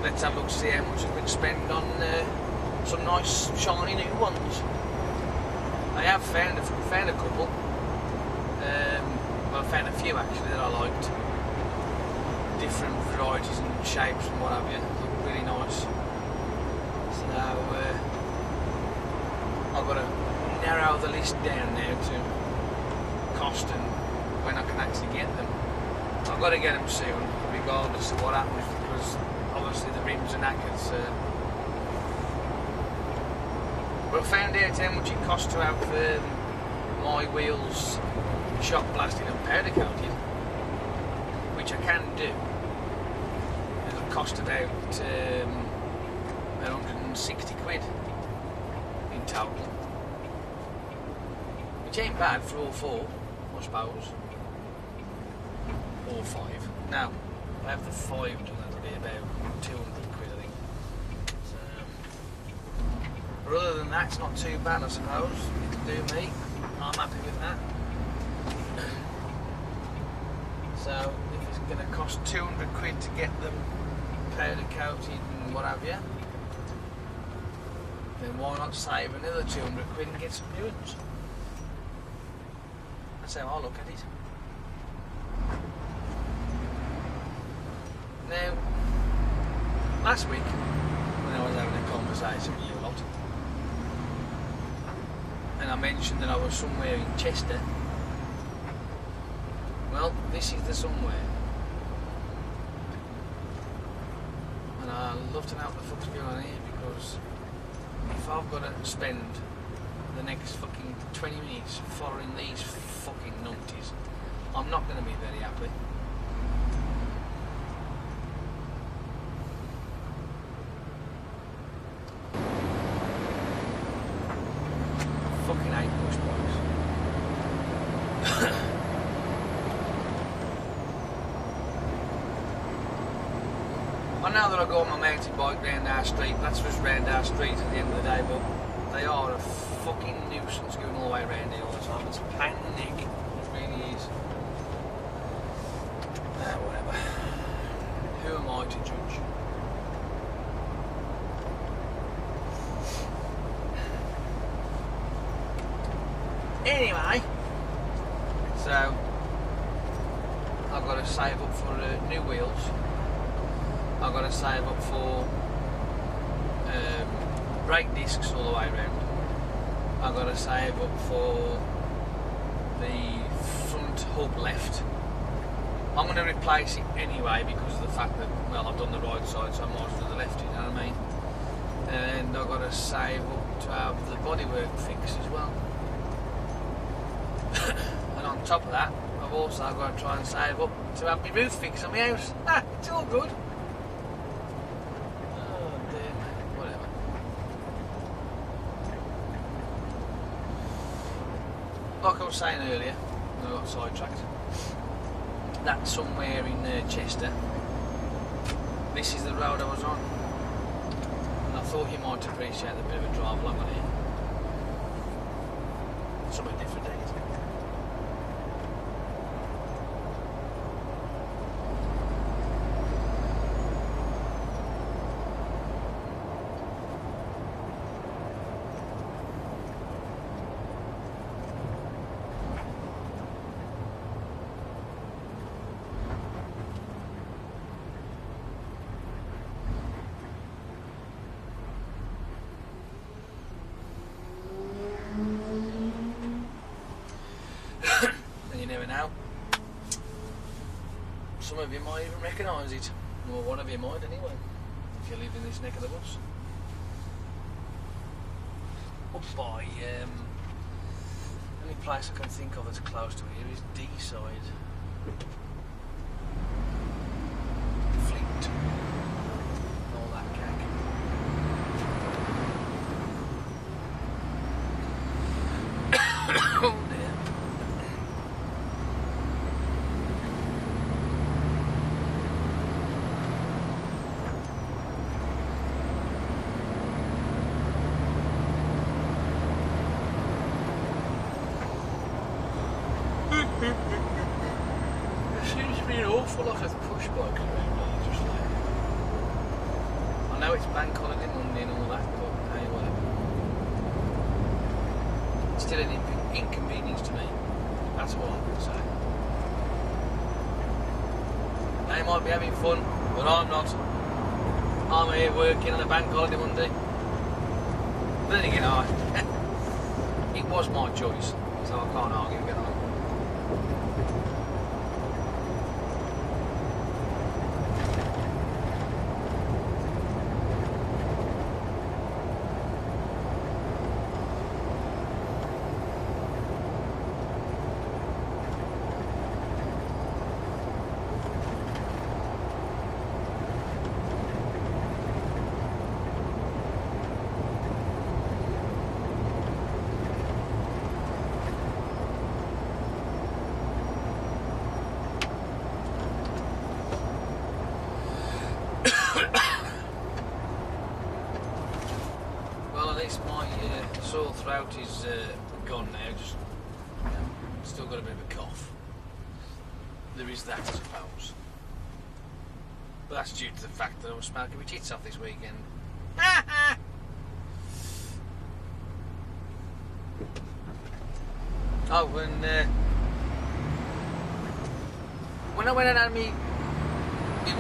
let's have a look to see how much I can spend on some nice shiny new ones. I have found a couple. Well, I found a few actually that I liked. Different varieties and shapes and what have you. Look really nice. So I've got to narrow the list down now to cost and when I can actually get them. I've got to get them soon, regardless of what happens, because obviously the rims and knackered. But I found out how much it costs to have my wheels shock blasted and powder coated, which I can do. It'll cost about 160 quid in total, which ain't bad for all four, I suppose. Or 5. Now, I have the 5 done, that'll be about 200 quid, I think. So, but other than that, it's not too bad, I suppose. It'll do me. I'm happy with that. So, if it's going to cost 200 quid to get them powder coated and what have you, then why not save another 200 quid and get some new ones? That's how I look at it. Now, last week, when I was having a conversation with you lot, and I mentioned that I was somewhere in Chester, well, this is the somewhere. And I'd love to know what the fuck's going on here, because if I've got to spend the next fucking 20 minutes following these fucking numpties, I'm not going to be very happy. Fucking hate push bikes. I know that I go on my mountain bike round our street, that's just round our street at the end of the day, but they are a fucking nuisance going all the way around here all the time. It's a pain in the neck, it really is. Whatever. Who am I to judge? Anyway, so I've got to save up for new wheels. I've got to save up for brake discs all the way around. I've got to save up for the front hub left. I'm going to replace it anyway because of the fact that, well, I've done the right side, so I might as well do the left, you know what I mean? And I've got to save up to have the bodywork fixed as well. And on top of that, I've also got to try and save up to have my roof fixed on my house. It's all good. Oh dear, whatever. Like I was saying earlier, I got sidetracked. That's somewhere in Chester. This is the road I was on. And I thought you might appreciate the bit of a drive along on here. Something different, ain't it? Now, some of you might even recognise it, or one of you might anyway, if you live in this neck of the woods. Up by, the only place I can think of that's close to here is D-side. Fleet. And all that gag. Oh dear. There seems to be an awful lot of push bikes around here, just like. I know it's bank holiday Monday and all that, but hey, whatever. It's still an inconvenience to me. That's all I can say. They might be having fun, but I'm not. I'm here working on a bank holiday Monday. But then again, it was my choice, so I can't argue with it. Well, at least my sore throat is gone now. Just still got a bit of a cough. There is that, I suppose. But that's due to the fact that I was smoking my tits off this weekend. Oh, when I went and had my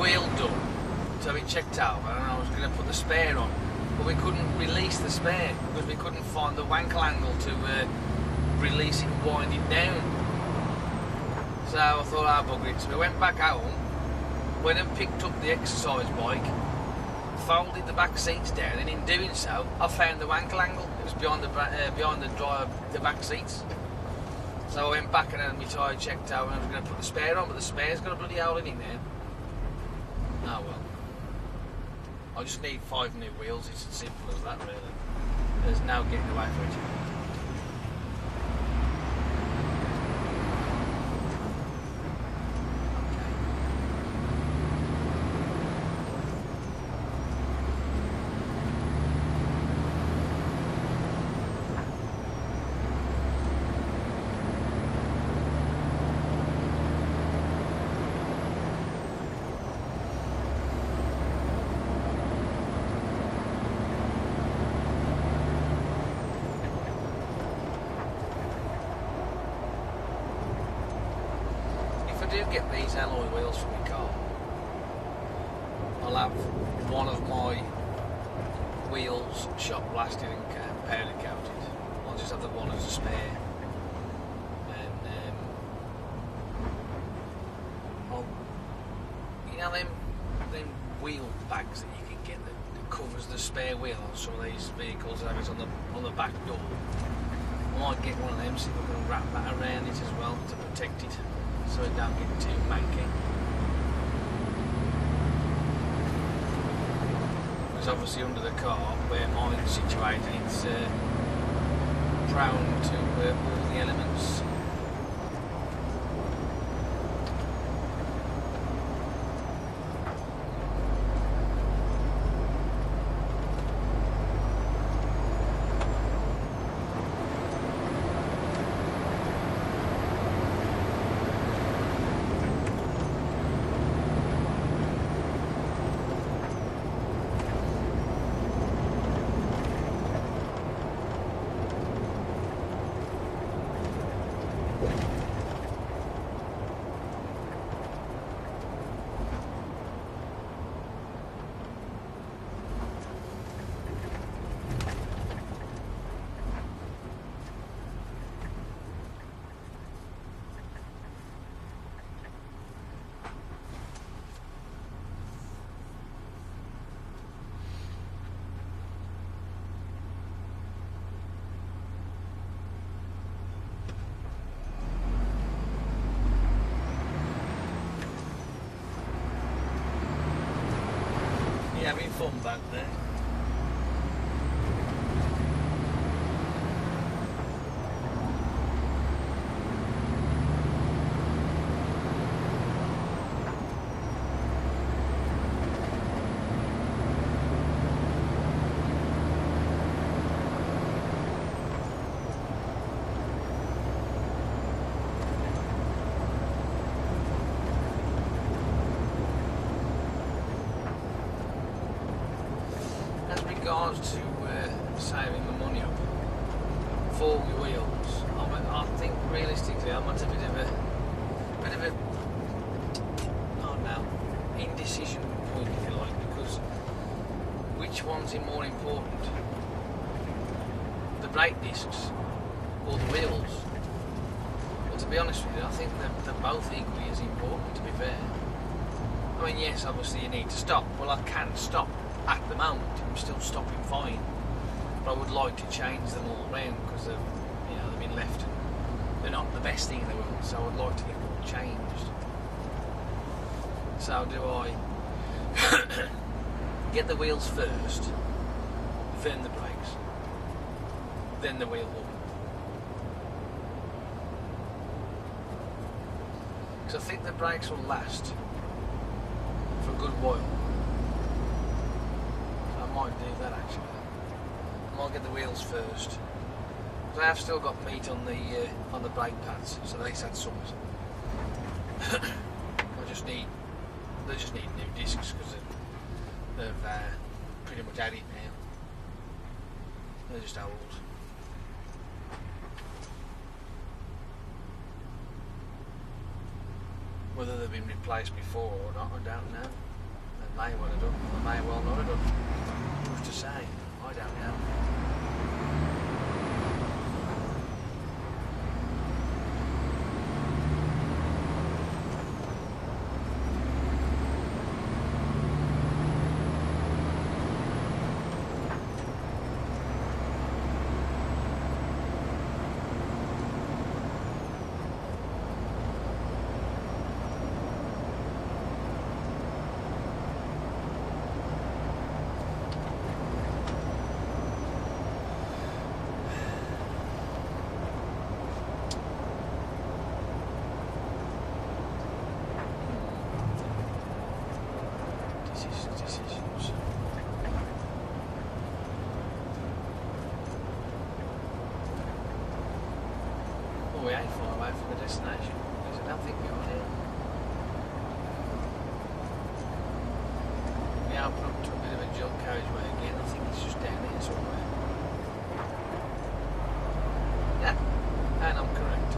wheel done, so we checked out, and I was going to put the spare on, but we couldn't release the spare because we couldn't find the wankle angle to release it and wind it down. So I thought, ah, bugger it. So we went back home, went and picked up the exercise bike, folded the back seats down, and in doing so, I found the wankle angle. It was behind the back seats. So I went back and had my tyre checked out, and I was going to put the spare on, but the spare's got a bloody hole in it now. Oh well. I just need 5 new wheels. It's as simple as that, really. There's no getting away from it. If I do get these alloy wheels for my car, I'll have one of my wheels shot blasted and powder coated. I'll just have the one as a spare, and them wheel bags that you can get that covers the spare wheel on some of these vehicles. That is on the back door. I might get one of them, see if I can wrap that around it as well to protect it, so it don't get too manky. Because obviously under the car, where mine's situated, it's prone to all the elements. Having fun back there. Regards to saving the money up for your wheels, I think realistically I'm at a bit of a I don't know, indecision point, if you like, because which one's more important, the brake discs or the wheels? Well, to be honest with you, I think they're both equally as important, to be fair. I mean, yes, obviously you need to stop. Well, I can stop at the moment. I'm still stopping fine. But I would like to change them all around because they've been left. They're not the best thing in the world, so I would like to get them all changed. So do I get the wheels first, then the brakes, then the wheel up. Because I think the brakes will last for a good while. So I might do that actually. I might get the wheels first. Because I have still got meat on the brake pads, so at least that's something. They just need new discs because they've pretty much had it now. They're just old. Whether they've been replaced before or not, I don't know. They may well have done, they may well not have done. Who's to say? I don't know. Decisions. Well, we ain't far away from the destination. There's nothing going here. We open up to a bit of a jump carriageway again. I think it's just down here somewhere. Yeah, and I'm correct.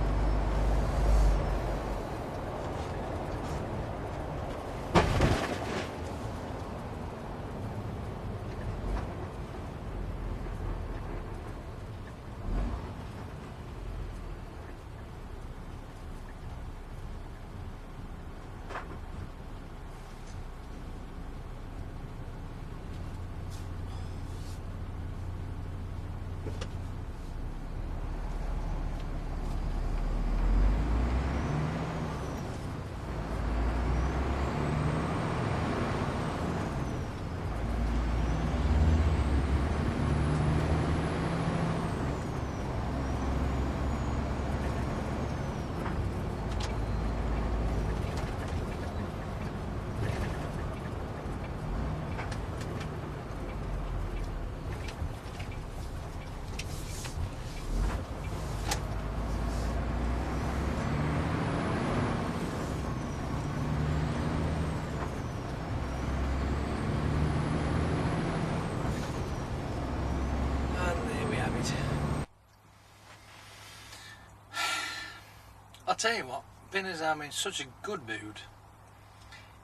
I'll tell you what, being as I'm in such a good mood,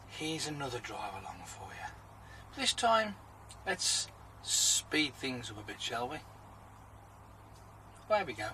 here's another drive along for you. This time, let's speed things up a bit, shall we? There we go.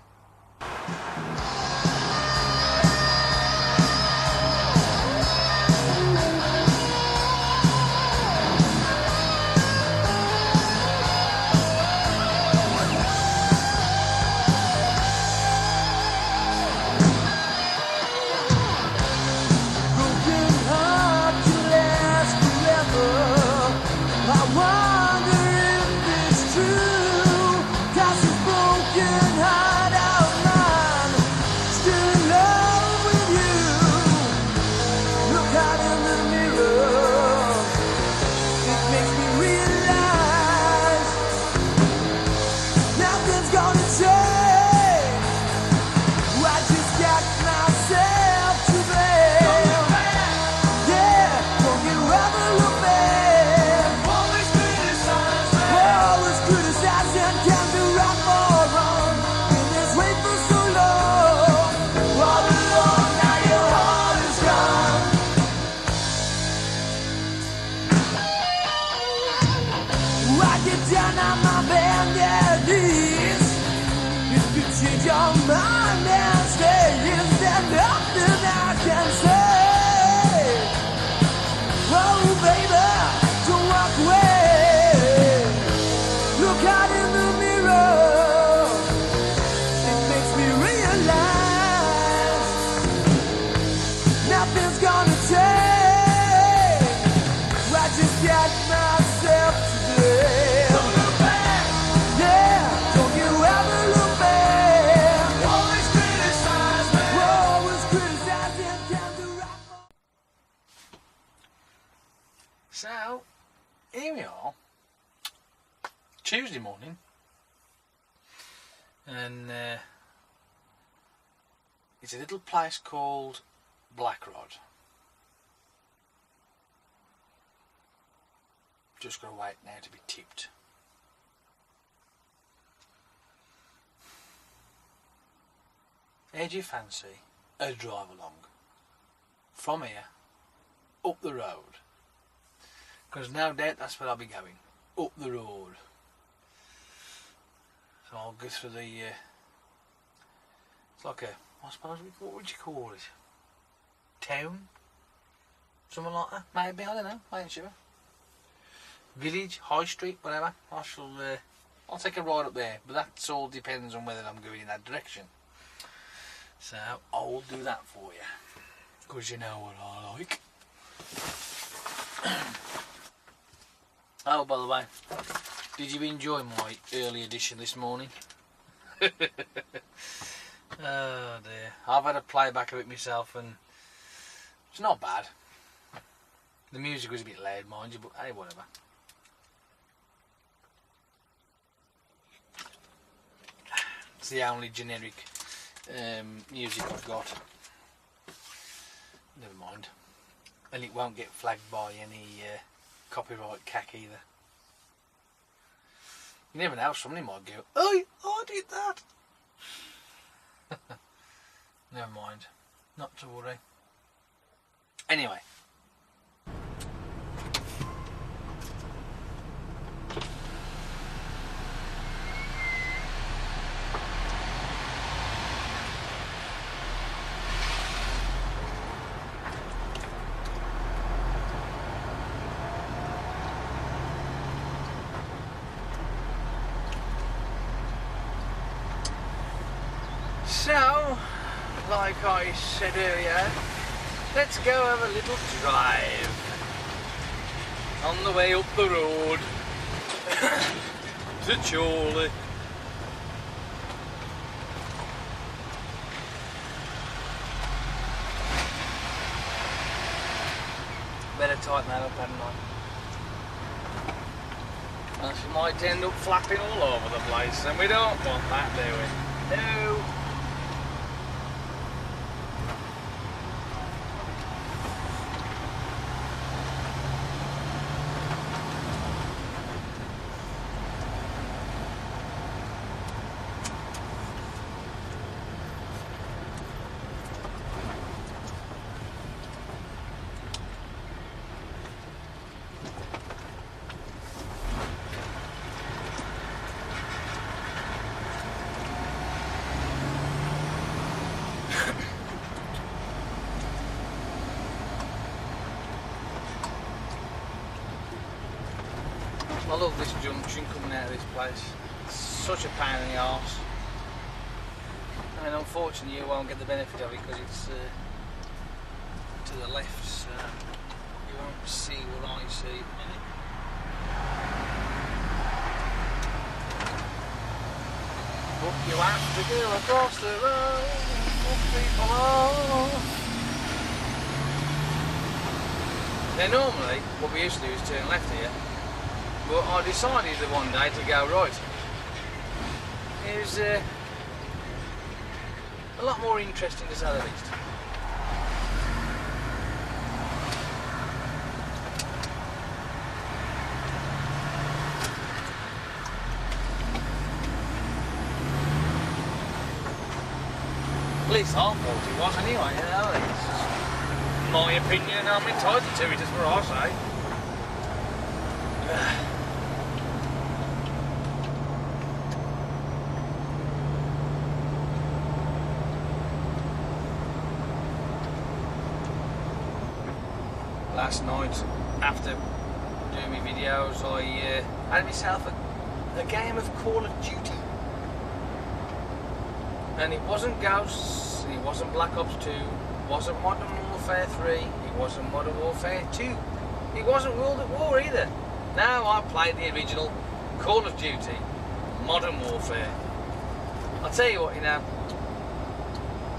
So, here we are, Tuesday morning, and it's a little place called Blackrod. Just got to wait now to be tipped. How do you fancy a drive along from here up the road? Because no doubt that's where I'll be going, up the road. So I'll go through the, it's like a, I suppose, what would you call it? Town? Something like that, maybe, I don't know, I ain't sure. Village, high street, whatever. I'll take a ride up there, but that all depends on whether I'm going in that direction. So I'll do that for you, because you know what I like. Oh, by the way, did you enjoy my early edition this morning? Oh dear, I've had a playback of it myself and it's not bad. The music was a bit loud, mind you, but hey, whatever. It's the only generic music I've got. Never mind. And it won't get flagged by any copyright cack either. You never know, somebody might go, oh, I did that. Never mind. Not to worry. Anyway. So, like I said earlier, let's go have a little drive on the way up the road to Chorley. Better tighten that up, hadn't I? Else you might end up flapping all over the place, and we don't want that, do we? No. I love this junction coming out of this place. It's such a pain in the arse. I mean, unfortunately you won't get the benefit of it because it's to the left, so you won't see what I see at the minute. But you have to go across the road, people are. Now normally, what we used to do is turn left here. But I decided the one day to go right. It was a lot more interesting to say the least. At least I thought it was anyway, you know. It's my opinion and I'm entitled to it, as what I say. Last night, after doing my videos, I had myself a game of Call of Duty. And it wasn't Ghosts, it wasn't Black Ops 2, it wasn't Modern Warfare 3, it wasn't Modern Warfare 2, it wasn't World at War either. Now I played the original Call of Duty, Modern Warfare. I'll tell you what, you know,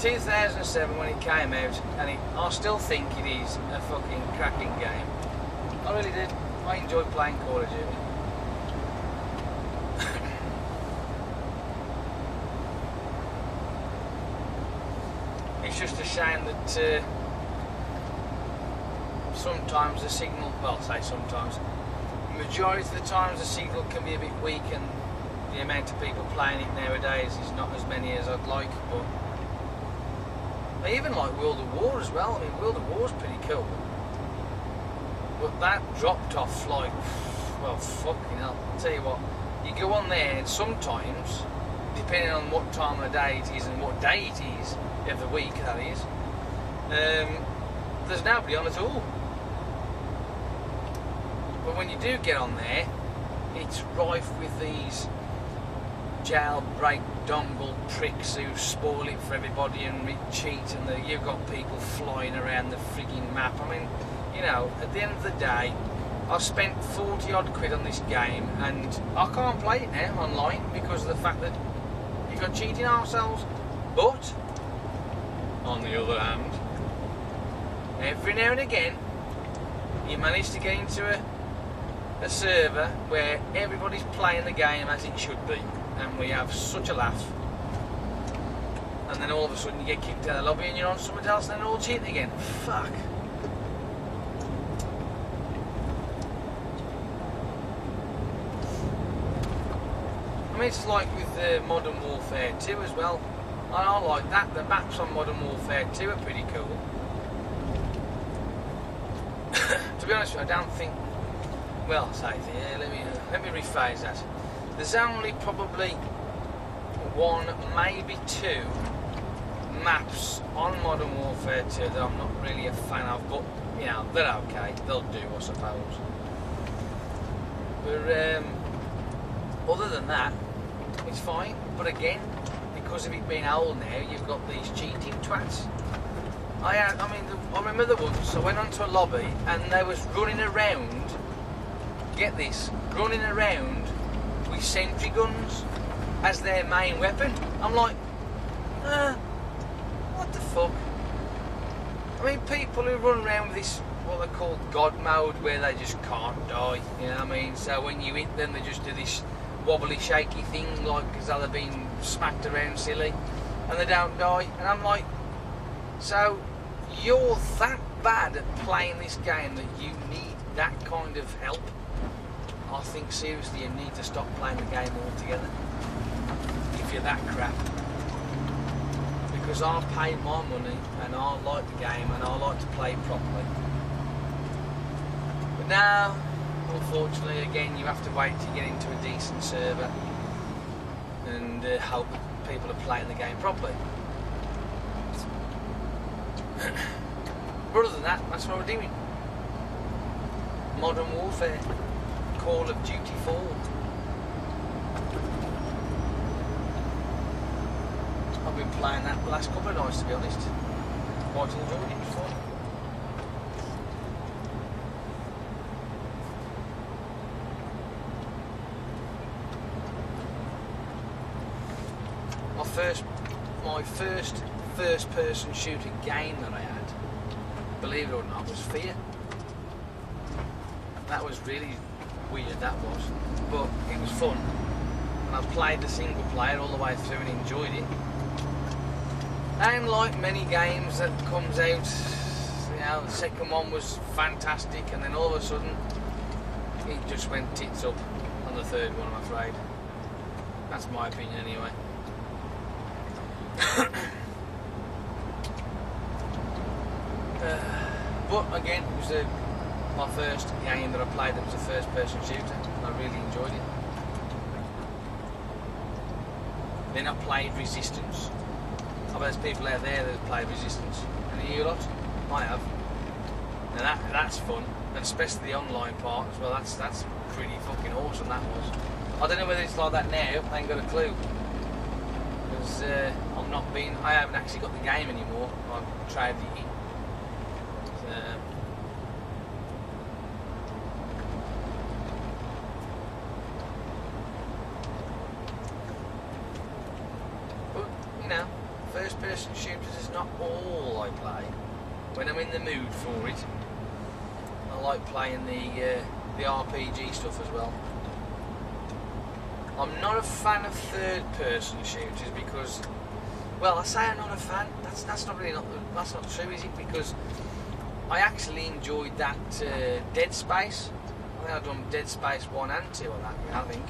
2007 when it came out, and I still think it is a fucking cracking game. I really did. I enjoyed playing Call of Duty. It's just a shame that sometimes the signal, well, I say sometimes, majority of the times the signal can be a bit weak, and the amount of people playing it nowadays is not as many as I'd like. But I even like World of War as well. I mean, World of War's pretty cool, but that dropped off like, well, fucking hell. I'll tell you what, you go on there and sometimes, depending on what time of the day it is and what day it is of the week, that is, there's nobody on at all. But when you do get on there, it's rife with these jailbreak dongle pricks who spoil it for everybody and cheat, and you've got people flying around the frigging map. I mean, you know, at the end of the day, I've spent 40 odd quid on this game and I can't play it now online because of the fact that you've got cheating ourselves. But on the other hand, every now and again you manage to get into a server where everybody's playing the game as it should be, and we have such a laugh, and then all of a sudden you get kicked out of the lobby and you're on something else and then all cheating again. Fuck. I mean, it's like with Modern Warfare 2 as well. I like that. The maps on Modern Warfare 2 are pretty cool. To be honest with you, I don't think, well, say, yeah, let me rephrase that. There's only probably one, maybe two maps on Modern Warfare 2 that I'm not really a fan of, but, you know, they're okay. They'll do, I suppose. But other than that, it's fine. But again, because of it being old now, you've got these cheating twats. I remember the once I went onto a lobby and they was running around, get this, running around with sentry guns as their main weapon. I'm like, what the fuck? I mean, people who run around with this, what they call God mode, where they just can't die, you know what I mean? So when you hit them, they just do this wobbly, shaky thing, like as though they're being smacked around silly, and they don't die. And I'm like, so you're that bad at playing this game that you need that kind of help? I think seriously you need to stop playing the game altogether if you're that crap. Because I've paid my money and I like the game and I like to play it properly. But now, unfortunately, again, you have to wait to get into a decent server and hope that people are playing the game properly. But other than that, that's what we're doing. Modern Warfare, Call of Duty 4. I've been playing that the last couple of nights, to be honest. Quite enjoyed it before. My first person shooter game that I had, believe it or not, was Fear. That was really weird, that was, but it was fun, and I played the single player all the way through and enjoyed it. And like many games that comes out, you know, the second one was fantastic, and then all of a sudden it just went tits up on the third one, I'm afraid. That's my opinion anyway. But again, it was my first game that I played that was a first-person shooter. I really enjoyed it. Then I played Resistance. I bet there's people out there that have played Resistance. Any of you lot? I have. Now that's fun, and especially the online part as well. That's pretty fucking awesome. That was. I don't know whether it's like that now. I ain't got a clue. Because I haven't actually got the game anymore. I've traded it in. But, you know, first person shooters is not all I play. When I'm in the mood for it, I like playing the RPG stuff as well. I'm not a fan of third-person shooters because, well, I say I'm not a fan. That's not true, is it? Because I actually enjoyed that Dead Space. I think I've done Dead Space 1 and 2 on that, I think.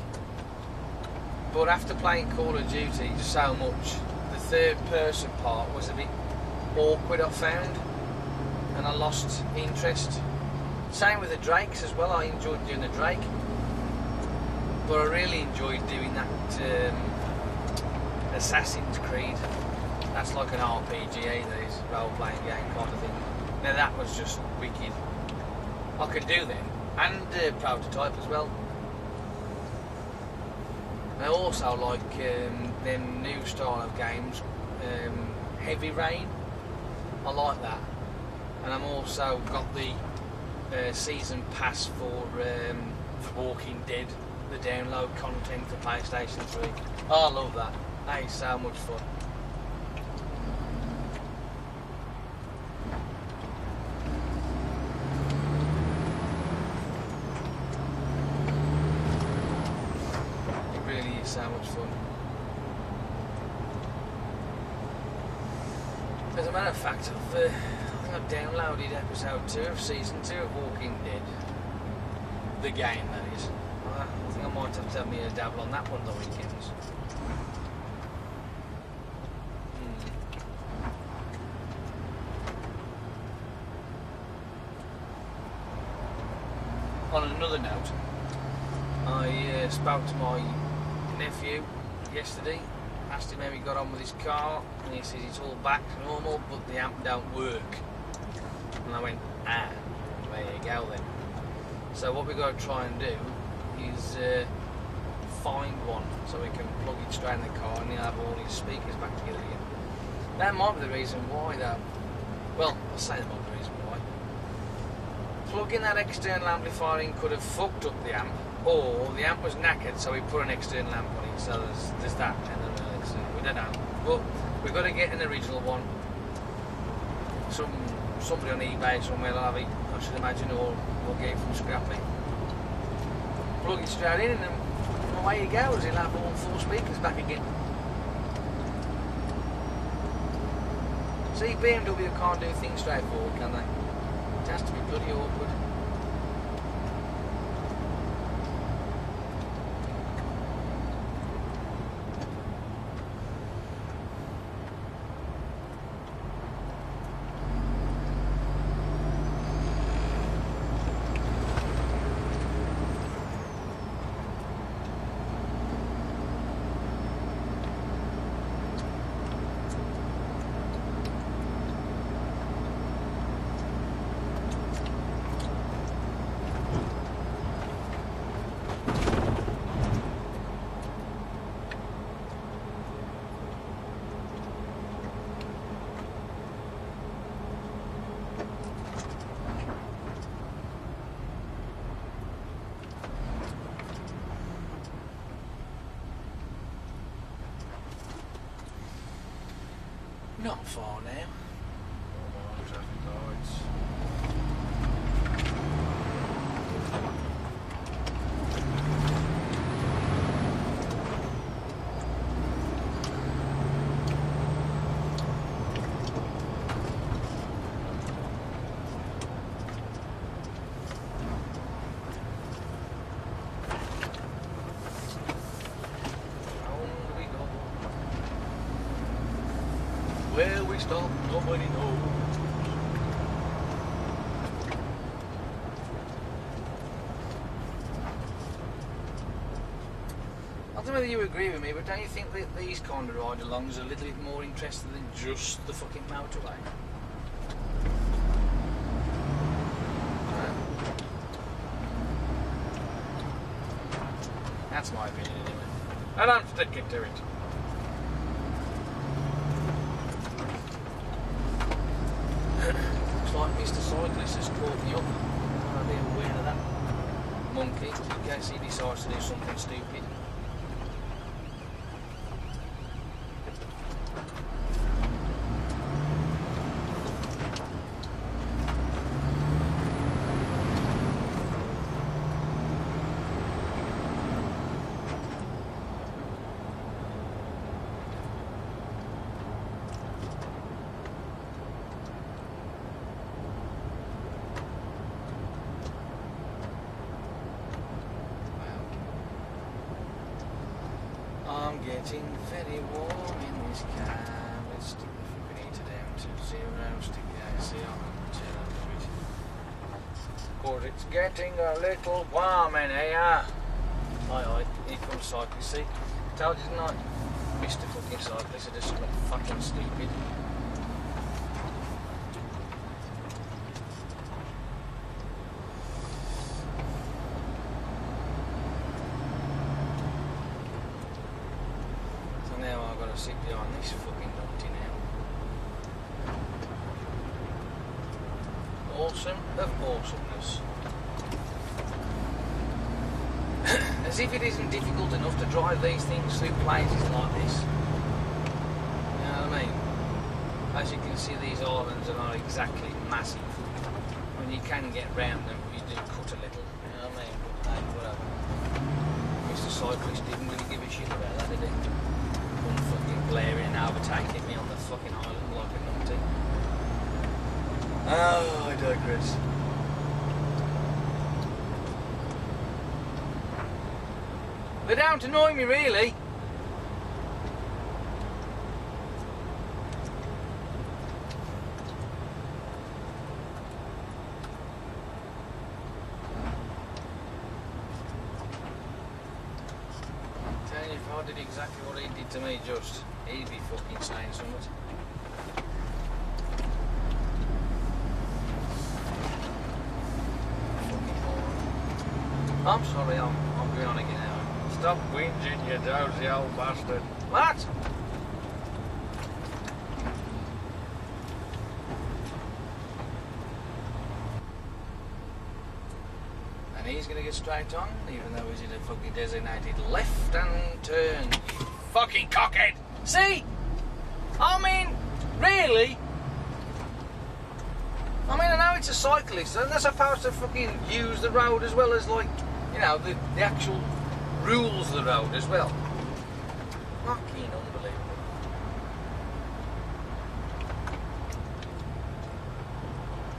But after playing Call of Duty just so much, the third-person part was a bit awkward, I found, and I lost interest. Same with the Drakes as well. I enjoyed doing the Drake, but I really enjoyed doing that Assassin's Creed. That's like an RPG, that is, role-playing game kind of thing. Now that was just wicked. I could do them, and Prototype as well. I also like them new style of games, Heavy Rain. I like that, and I'm also got the season pass for The Walking Dead, the download content for PlayStation 3. Oh, I love that. That is so much fun. It really is so much fun. As a matter of fact, I've downloaded episode 2 of season 2 of Walking Dead. The game, that is. I think I might have to have me a dabble on that one on the weekends. On another note, I spoke to my nephew yesterday, asked him how he got on with his car, and he says it's all back to normal, but the amp don't work. And I went, there you go then. So what we've got to try and do is find one so we can plug it straight in the car and he'll have all his speakers back together again. That might be the reason why though. Well, I'll say that might be the reason why. Plugging that external amplifier in could have fucked up the amp, or the amp was knackered so we put an external amp on it, so there's that, and we don't know. But we've got to get an original one. Somebody on eBay somewhere will have it, I should imagine, or we'll get it from Scrappy. Plug it straight in and then away he goes, he'll have all 4 speakers back again. See, BMW can't do things straightforward, can they? It has to be bloody awkward. Not far now. Traffic lights. Where we stop, nobody knows. I don't know whether you agree with me, but don't you think that these kind of ride-alongs are a little bit more interested than just the fucking motorway? That's my opinion anyway. And I'm sticking to it. Looks like Mr. Cyclist has caught me up. I'll be aware of that monkey in case he decides to do something stupid. getting very warm in this cab. Let's stick the fucking heater down to 0, stick the AC on and turn on the switch. Cause it's getting a little warm in here. Aye, here comes cyclist, see? Told you, didn't I? Mr. fucking cyclist, I just look fucking stupid. So now I've got to sit behind this fucking numpty now. Awesome of awesomeness. As if it isn't difficult enough to drive these things through places like this. You know what I mean? As you can see, these islands are not exactly massive. I mean, you can get round them, but you do cut a little. You know what I mean? But hey, whatever. Mr. Cyclist didn't really give a shit about that, did he? One fucking blaring and overtaking me on the fucking island like a numpty. Oh, I digress. They don't annoy me, really. Telling you, if I did exactly what he did to me, just he'd be fucking saying something. Fucking moron. I'm sorry, I'm going on again now. Stop whinging, you dozy old bastard. What? And he's going to get straight on, even though he's in a fucking designated left-hand turn. You fucking cockhead! See? I mean, really? I mean, I know it's a cyclist, and they're supposed to fucking use the road as well as, like, you know, the actual rules of the road as well. Fucking unbelievable.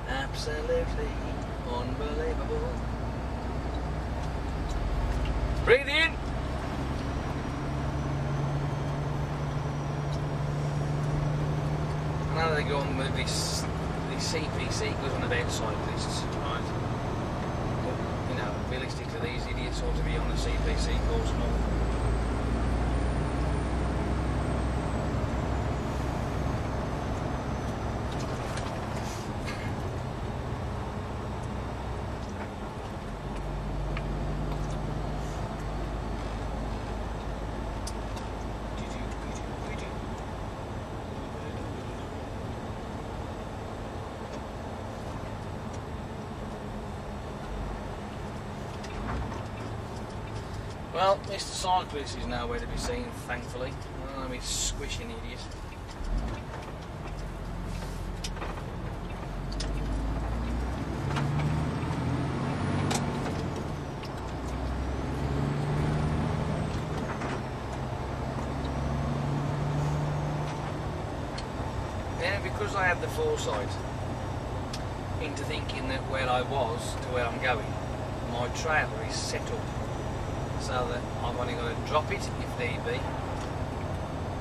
Absolutely unbelievable. Breathe in. Now they go on with this CPC goes on about cyclists, right? But, you know, realistically, these idiots ought to be on the CPC course and all. Well, Mr. Cyclist is nowhere to be seen, thankfully. I'm a squishing idiot. And because I had the foresight into thinking that where I was to where I'm going, my trailer is set up so that I'm only going to drop it if need be,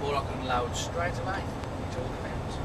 or I can load straight away. It all depends.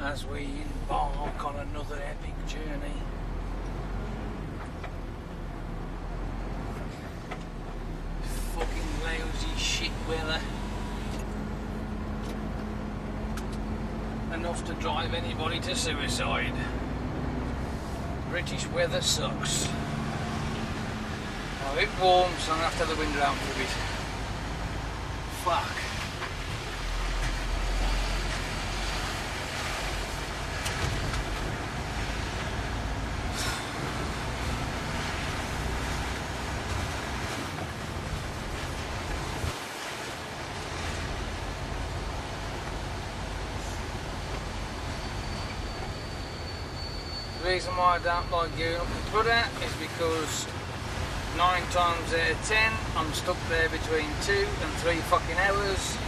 As we embark on another epic journey. Fucking lousy shit weather. Enough to drive anybody to suicide. British weather sucks. Oh, it warms, so I'm going to have to have the window down for a bit. Fuck. The reason why I don't like going up the Twitter is because 9 times out of 10 I'm stuck there between 2 and 3 fucking hours.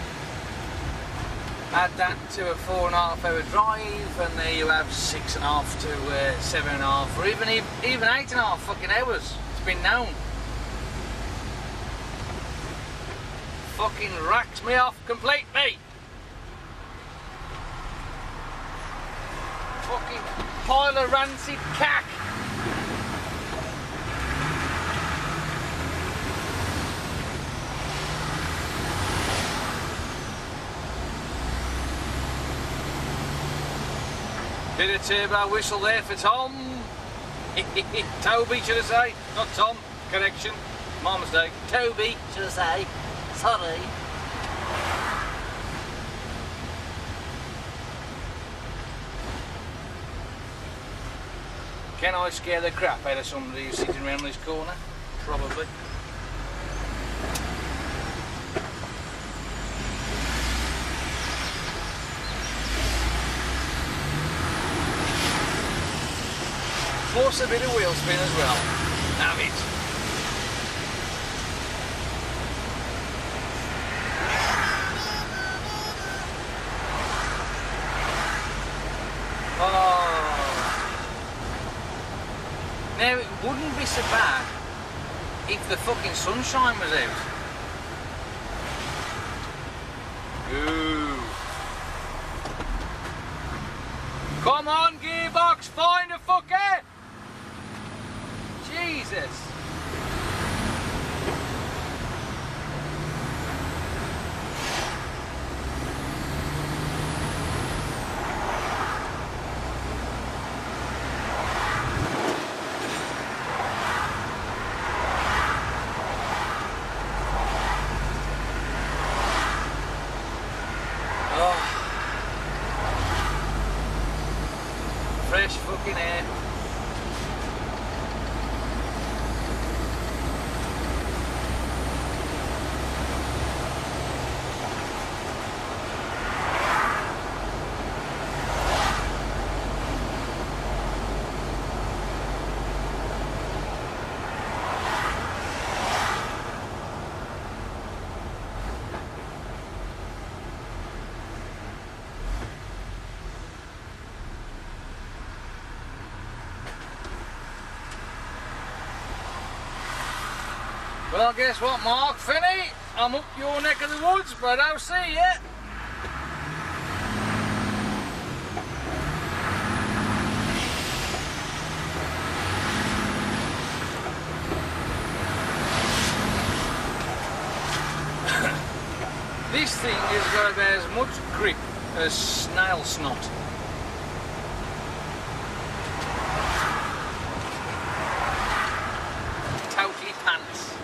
Add that to a 4.5 hour drive and there you have 6.5 to 7.5 or even 8.5 fucking hours. It's been known. Fucking racks me off completely. Fucking pile of rancid cack. Bit of turbo whistle there for Tom. Toby, should I say? Not Tom. Correction. My mistake. Toby, should I say? Sorry. Can I scare the crap out of somebody who's sitting around this corner? Probably. Plus a bit of wheel spin as well. Have it. Oh. Now it wouldn't be so bad if the fucking sunshine was out. Ooh. Come on, gearbox, find a fucker! Jesus! Oh. Fresh fucking air. Well, guess what, Mark Finney? I'm up your neck of the woods, but I don't see you. This thing has got about as much grip as snail snot. Totally pants.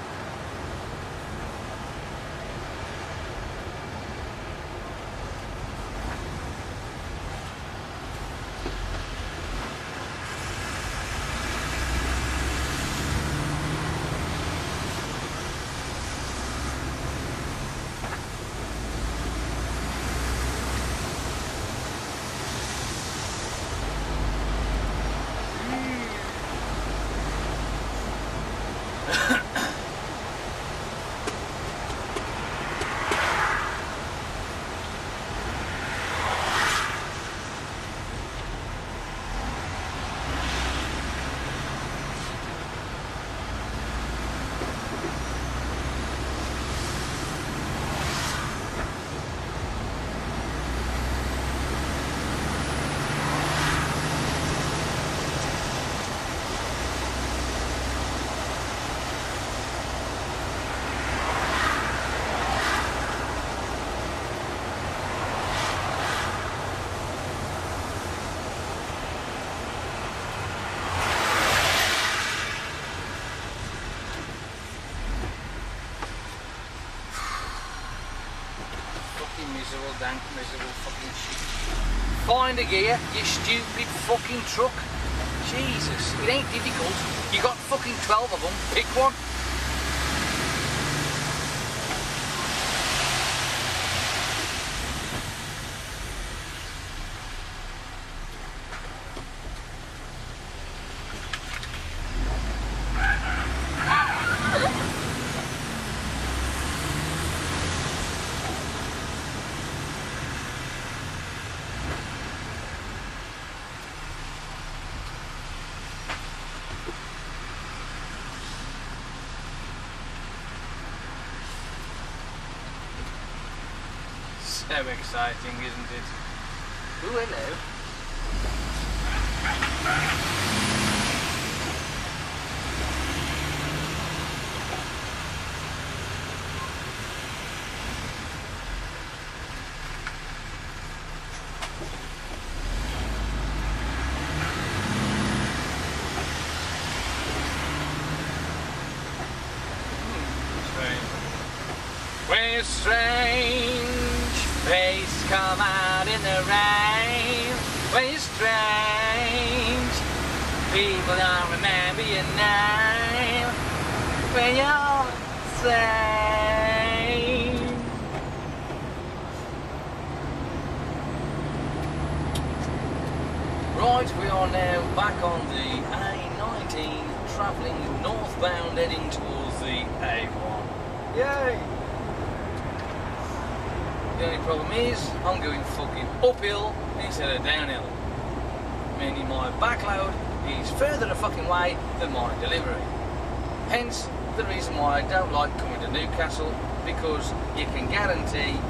dank, miserable fucking shit. Find a gear, you stupid fucking truck. Jesus, it ain't difficult. You got fucking 12 of them, pick one. So exciting, isn't it? Ooh, hello. We're strange, face come out in the rain. We're strange, people don't remember your name when you're sane. Right, we are now back on the A19, travelling northbound, heading towards the A1. Yay! The only problem is, I'm going fucking uphill instead of downhill. Meaning my backload is further a fucking way than my delivery. Hence, the reason why I don't like coming to Newcastle, because you can guarantee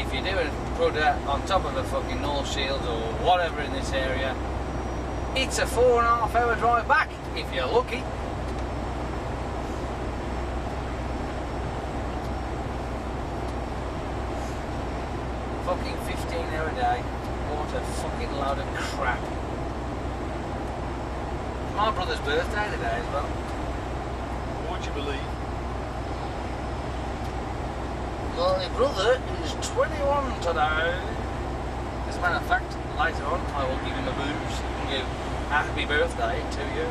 if you're doing a brudder on top of the fucking North Shields or whatever in this area, it's a 4.5 hour drive back, if you're lucky. Fucking 15-hour day. What a fucking load of crap. It's my brother's birthday today as well. Would you believe? My brother is 21 today. As a matter of fact, later on I will give him a booze and give happy birthday to you.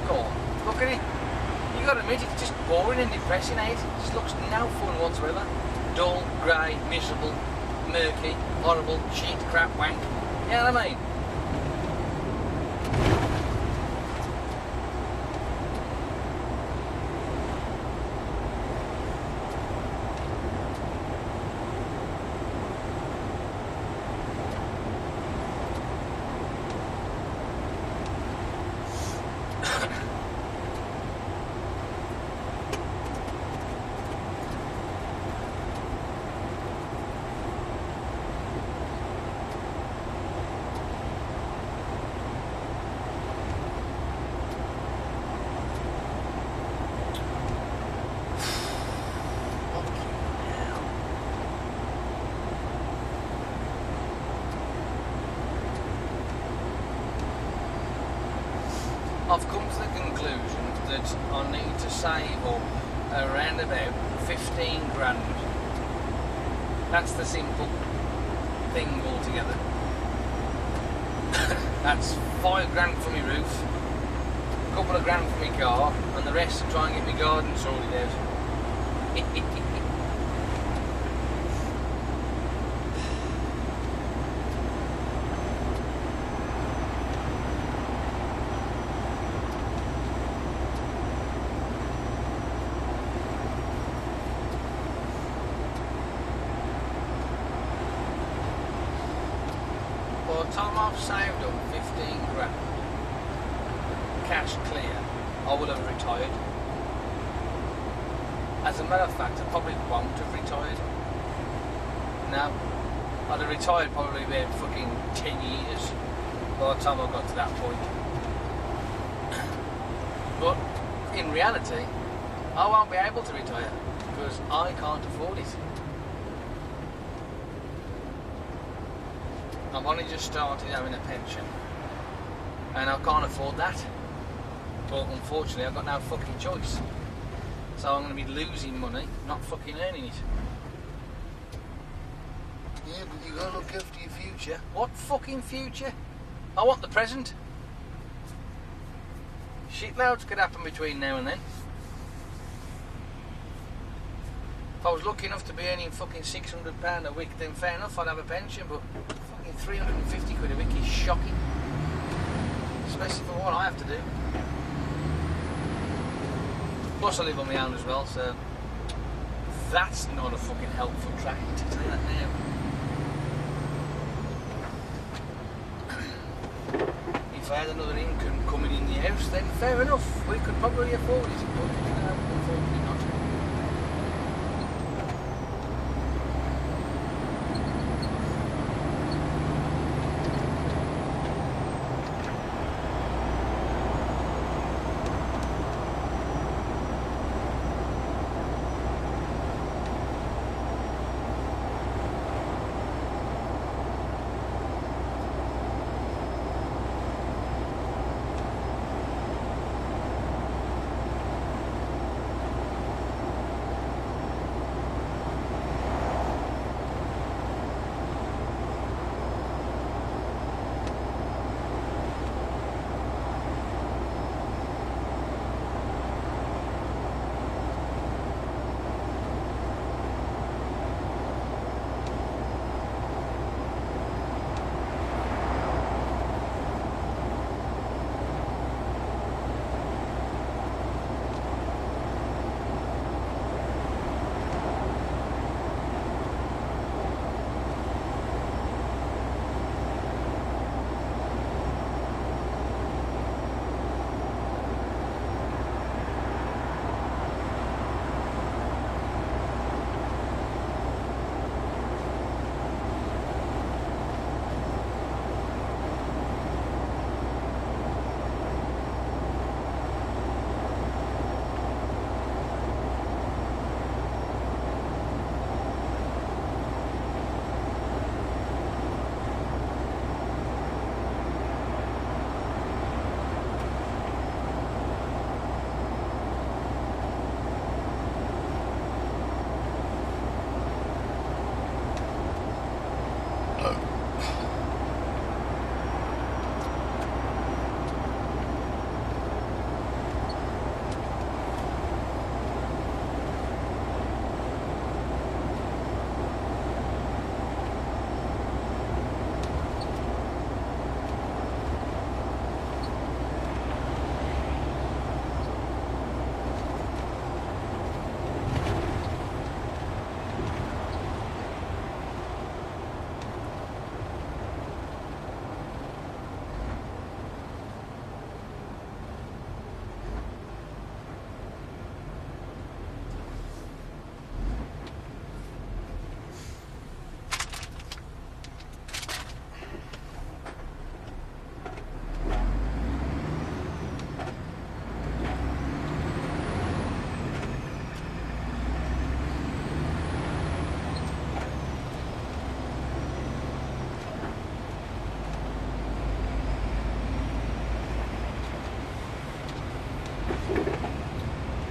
Go on, look at it. You gotta admit it's just boring and depressing, eh? It just looks no fun whatsoever. Dull, grey, miserable, murky, horrible, shit, crap, wank. You know what I mean? I've come to the conclusion that I need to save up around about 15 grand. That's the simple thing altogether. That's 5 grand for my roof, a couple of grand for my car, and the rest to try and get my garden sorted out. By the time I've saved up 15 grand, cash clear, I will have retired. As a matter of fact, I probably won't have retired. No, I'd have retired probably about fucking 10 years by the time I got to that point. But in reality, I won't be able to retire because I can't afford it. I've only just started having a pension and I can't afford that. But unfortunately I've got no fucking choice. So I'm going to be losing money, not fucking earning it. Yeah, but you got to look after your future. What fucking future? I want the present. Shitloads could happen between now and then. If I was lucky enough to be earning fucking £600 a week, then fair enough, I'd have a pension, but fucking 350 quid a week is shocking. Especially for what I have to do. Plus I live on my own as well, so that's not a fucking helpful track, to tell you that now. If I had another income coming in the house, then fair enough, we could probably afford it, but unfortunately not.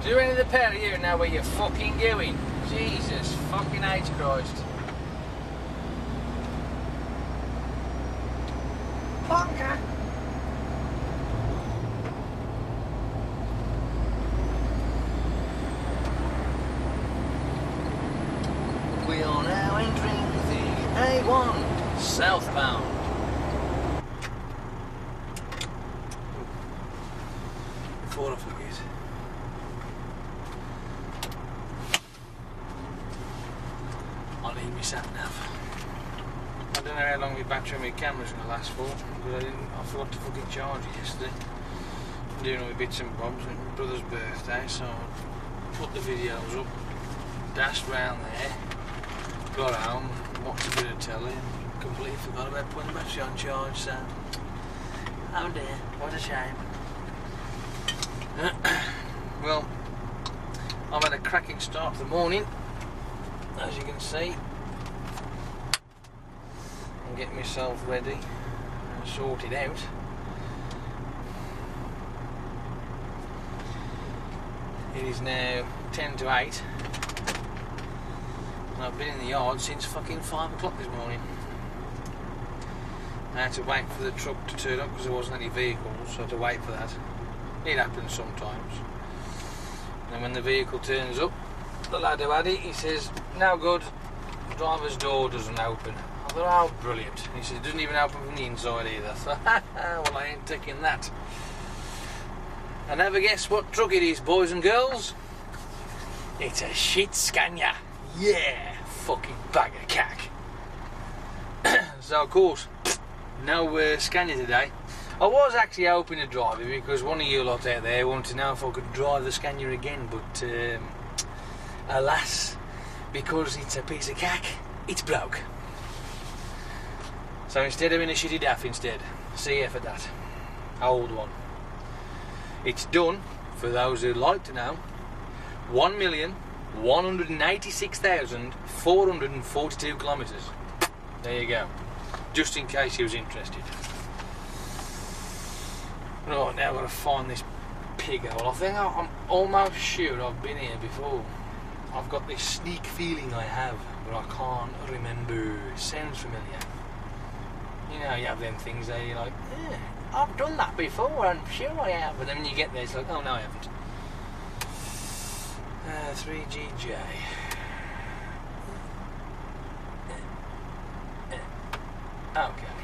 Do any of the pair of you know where you're fucking going? Jesus fucking H Christ. Honker! We are now entering the A1 southbound. Before I forget. I'll leave me sat nav. I don't know how long my battery on my camera's going to last for, but I forgot to fucking charge it yesterday. I'm doing all my bits and bobs, and my brother's birthday, so I put the videos up, dashed round there, got home, watched a bit of telly, and completely forgot about putting the battery on charge, so oh dear, what a shame. Well, I've had a cracking start to the morning, as you can see. I'm getting myself ready and sorted out. It is now 10 to 8 and I've been in the yard since fucking 5 o'clock this morning. I had to wait for the truck to turn up because there wasn't any vehicles, so I had to wait for that. It happens sometimes. And when the vehicle turns up, the lad who had it, he says, "No good, driver's door doesn't open." I thought, oh brilliant. He says, it doesn't even open from the inside either. So, well, I ain't taking that. And never guess what truck it is, boys and girls. It's a shit Scania. Yeah, fucking bag of cack. So of course, no Scania today. I was actually hoping to drive it because one of you lot out there wanted to know if I could drive the Scania again, but alas, because it's a piece of cack, it's broke. So instead I'm in a shitty daff instead. CF at that. Old one. It's done, for those who'd like to know, 1,186,442 kilometres. There you go. Just in case you was interested. Right, now I've got to find this pig hole. I think I'm almost sure I've been here before. I've got this sneak feeling I have, but I can't remember. It sounds familiar. You know, you have them things that you're like, yeah, I've done that before, I'm sure I have. But then when you get there, it's like, oh no, I haven't. 3GJ. Okay.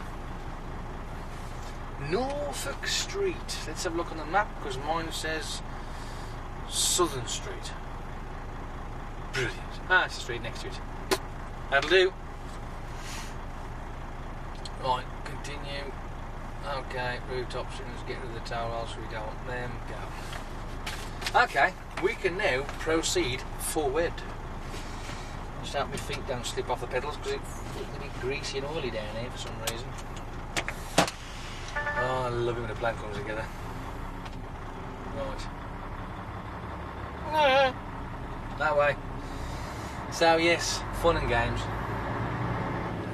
Norfolk Street. Let's have a look on the map because mine says Southern Street. Brilliant. Ah, it's the street next to it. That'll do. Right, continue. Okay, route options, get rid of the tower rolls so we don't want them, go. Okay, we can now proceed forward. Just hope my feet don't slip off the pedals because it's a bit greasy and oily down here for some reason. Oh, I love it when a plan comes together. Right. That way. So yes, fun and games.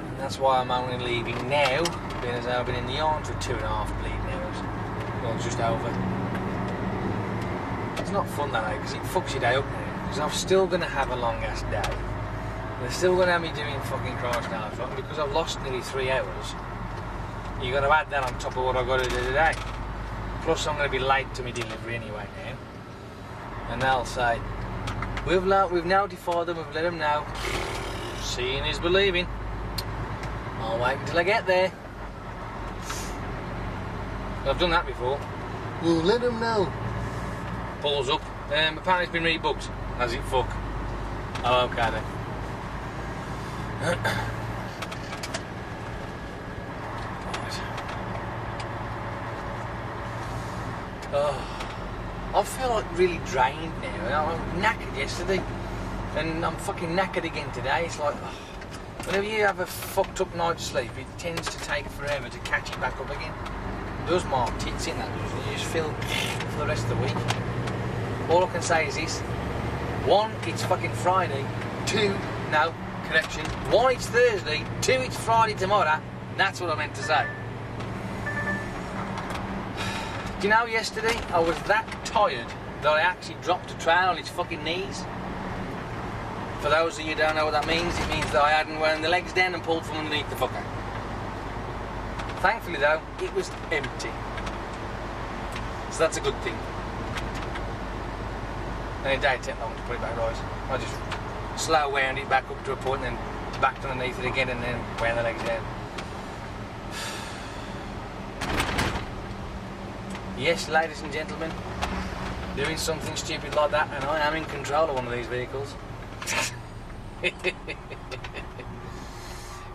And that's why I'm only leaving now, being as I've been in the yard for 2.5 bleeding hours. Well, just over. It's not fun that way because it fucks your day up now. Because I'm still going to have a long ass day. They're still going to have me doing fucking Christ knows what, because I've lost nearly 3 hours. You got to add that on top of what I've got to do today. Plus I'm going to be late to my delivery anyway now. And they'll say, we've notified them, we've let them know. Seeing is believing. I'll wait until I get there. I've done that before. We'll let them know. Pulls up. Apparently it's been rebooked. Has it? Fuck. Oh, okay then. Oh, I feel like really drained now. I was knackered yesterday and I'm fucking knackered again today. It's like, whenever you have a fucked up night's sleep, it tends to take forever to catch it back up again. It does mark tits in that, doesn't it? You just feel for the rest of the week. All I can say is this: 1, it's fucking Friday. 2, no, correction. 1, it's Thursday. 2, it's Friday tomorrow. That's what I meant to say. Do you know, yesterday I was that tired that I actually dropped a tray on its fucking knees. For those of you who don't know what that means, it means that I hadn't wound the legs down and pulled from underneath the fucker. Thankfully though, it was empty. So that's a good thing. And it didn't take long to put it back right. I just slow wound it back up to a point and then backed underneath it again and then wound the legs down. Yes, ladies and gentlemen, doing something stupid like that, and I am in control of one of these vehicles.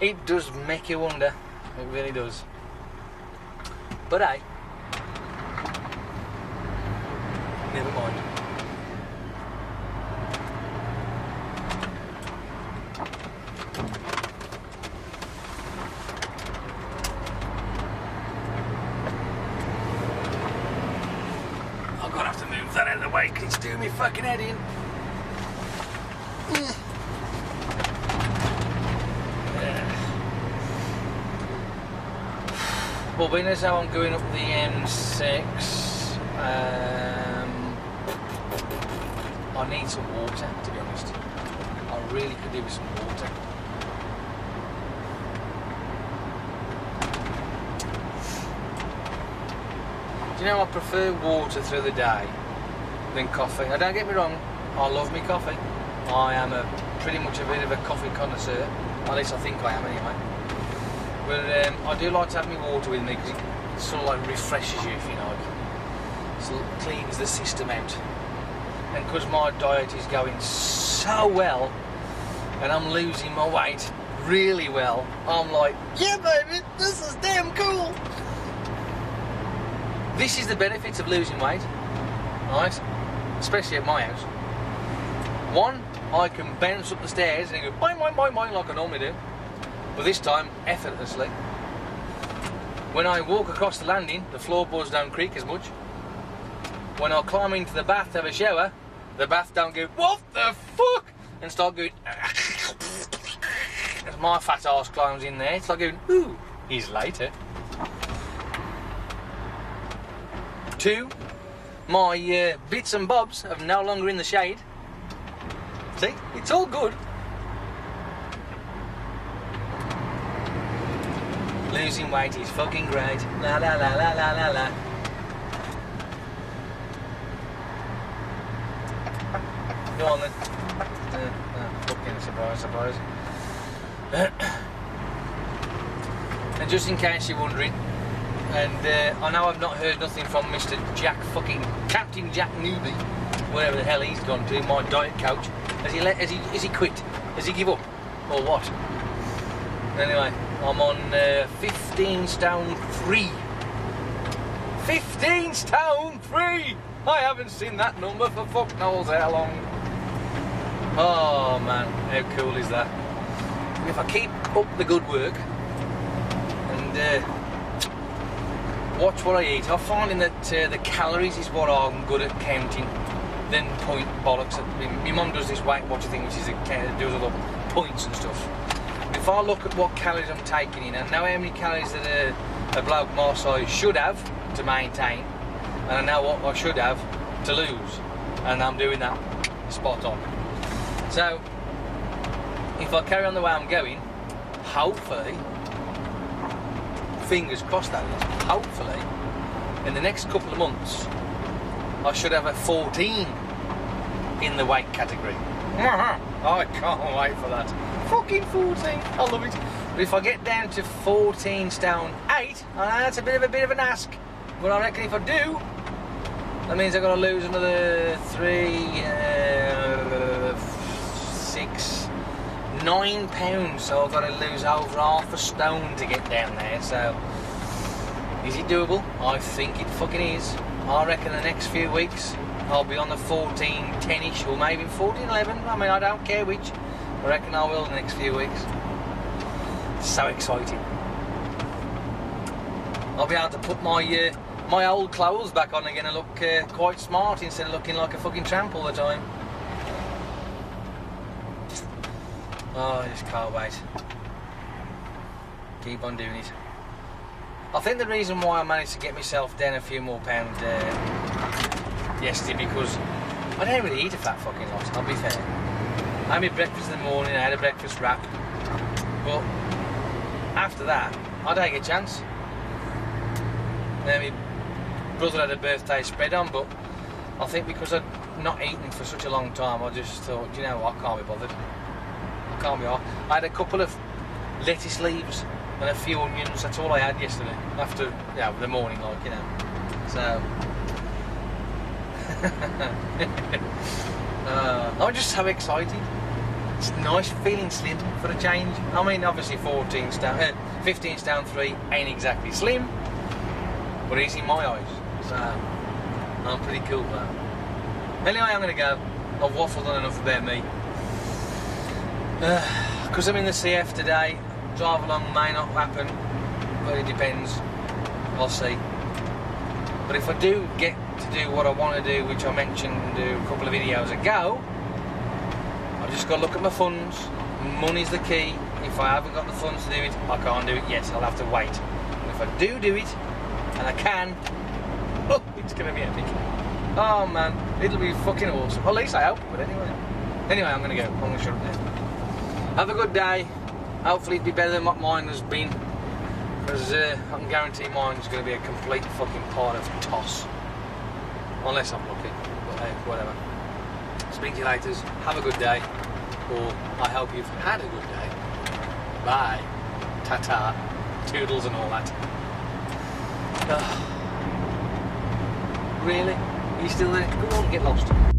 It does make you wonder, it really does. But hey, never mind. I'm gonna have to move out of the way because it's doing me fucking head in. Well, being as how I'm going up the M6, I need some water, to be honest. I really could do with some water. Do you know, I prefer water through the day than coffee. Now, don't get me wrong, I love me coffee. I am pretty much a bit of a coffee connoisseur. At least I think I am anyway. But I do like to have my water with me because it sort of like refreshes you, if you like. So it cleans the system out. And because my diet is going so well, and I'm losing my weight really well, I'm like, yeah baby, this is damn cool. This is the benefits of losing weight, right? Especially at my house. One, I can bounce up the stairs and go boing, boing, boing, boing like I normally do. But this time, effortlessly. When I walk across the landing, the floorboards don't creak as much. When I climb into the bath to have a shower, the bath don't go, what the fuck? And start going, as my fat arse climbs in there, it's like going, ooh, he's later. Two, my bits and bobs are no longer in the shade. See, it's all good. Losing weight is fucking great. La la la la la la la. Go on then. Fucking surprise. And just in case you're wondering, and I know I've not heard nothing from Mr. Jack fucking Captain Jack Newby, wherever the hell he's gone to, my diet coach. Has he quit? Has he give up? Or what? Anyway, I'm on 15 stone 3. 15 stone 3! I haven't seen that number for fuck knows how long. Oh man, how cool is that? And if I keep up the good work and watch what I eat, I'm finding that the calories is what I'm good at counting. Then point bollocks. My mum does this Weight Watcher thing, which is does all the points and stuff. If I look at what calories I'm taking in, and know how many calories that a bloke my size should have to maintain, and I know what I should have to lose, and I'm doing that spot on. So, if I carry on the way I'm going, hopefully, fingers crossed that is, hopefully, in the next couple of months, I should have a 14 in the weight category. I can't wait for that. Fucking 14, I love it. But if I get down to 14 stone 8, that's a bit of an ask. But I reckon if I do, that means I've got to lose another 3, 6, 9 pounds. So I've got to lose over half a stone to get down there. So, is it doable? I think it fucking is. I reckon the next few weeks I'll be on the 14.10ish or maybe 14.11. I mean, I don't care which. I reckon I will in the next few weeks. So exciting. I'll be able to put my old clothes back on again and look quite smart instead of looking like a fucking tramp all the time. Oh, I just can't wait. Keep on doing it. I think the reason why I managed to get myself down a few more pounds yesterday, because I don't really eat a fat fucking lot, I'll be fair. I had my breakfast in the morning, I had a breakfast wrap, but after that, I don't get a chance. Now, my brother had a birthday spread on, but I think because I'd not eaten for such a long time, I just thought, you know what, I can't be bothered. I can't be off. I had a couple of lettuce leaves and a few onions, that's all I had yesterday, after, the morning, like, you know. So, I'm just so excited. It's nice feeling slim for a change. I mean, obviously 15 stone 3 ain't exactly slim, but it's in my eyes. So, I'm pretty cool with that. Anyway, I'm going to go. I've waffled on enough about me. Because I'm in the CF today, drive along may not happen, but it depends. I'll see. But if I do get to do what I want to do, which I mentioned a couple of videos ago, I've just got to look at my funds. Money's the key. If I haven't got the funds to do it, I can't do it yet. I'll have to wait. And if I do it, and I can, oh, it's going to be epic. Oh man, it'll be fucking awesome. Well, at least I hope. But anyway, I'm going to go. I'm going to shut up there. Have a good day. Hopefully it'll be better than what mine has been. Because I can guarantee mine's going to be a complete fucking pile of toss. Unless I'm lucky. But hey, whatever. Speak to you later. Have a good day. Or I hope you've had a good day. Bye. Ta-ta. Toodles and all that. Really? Are you still there? Go on, get lost.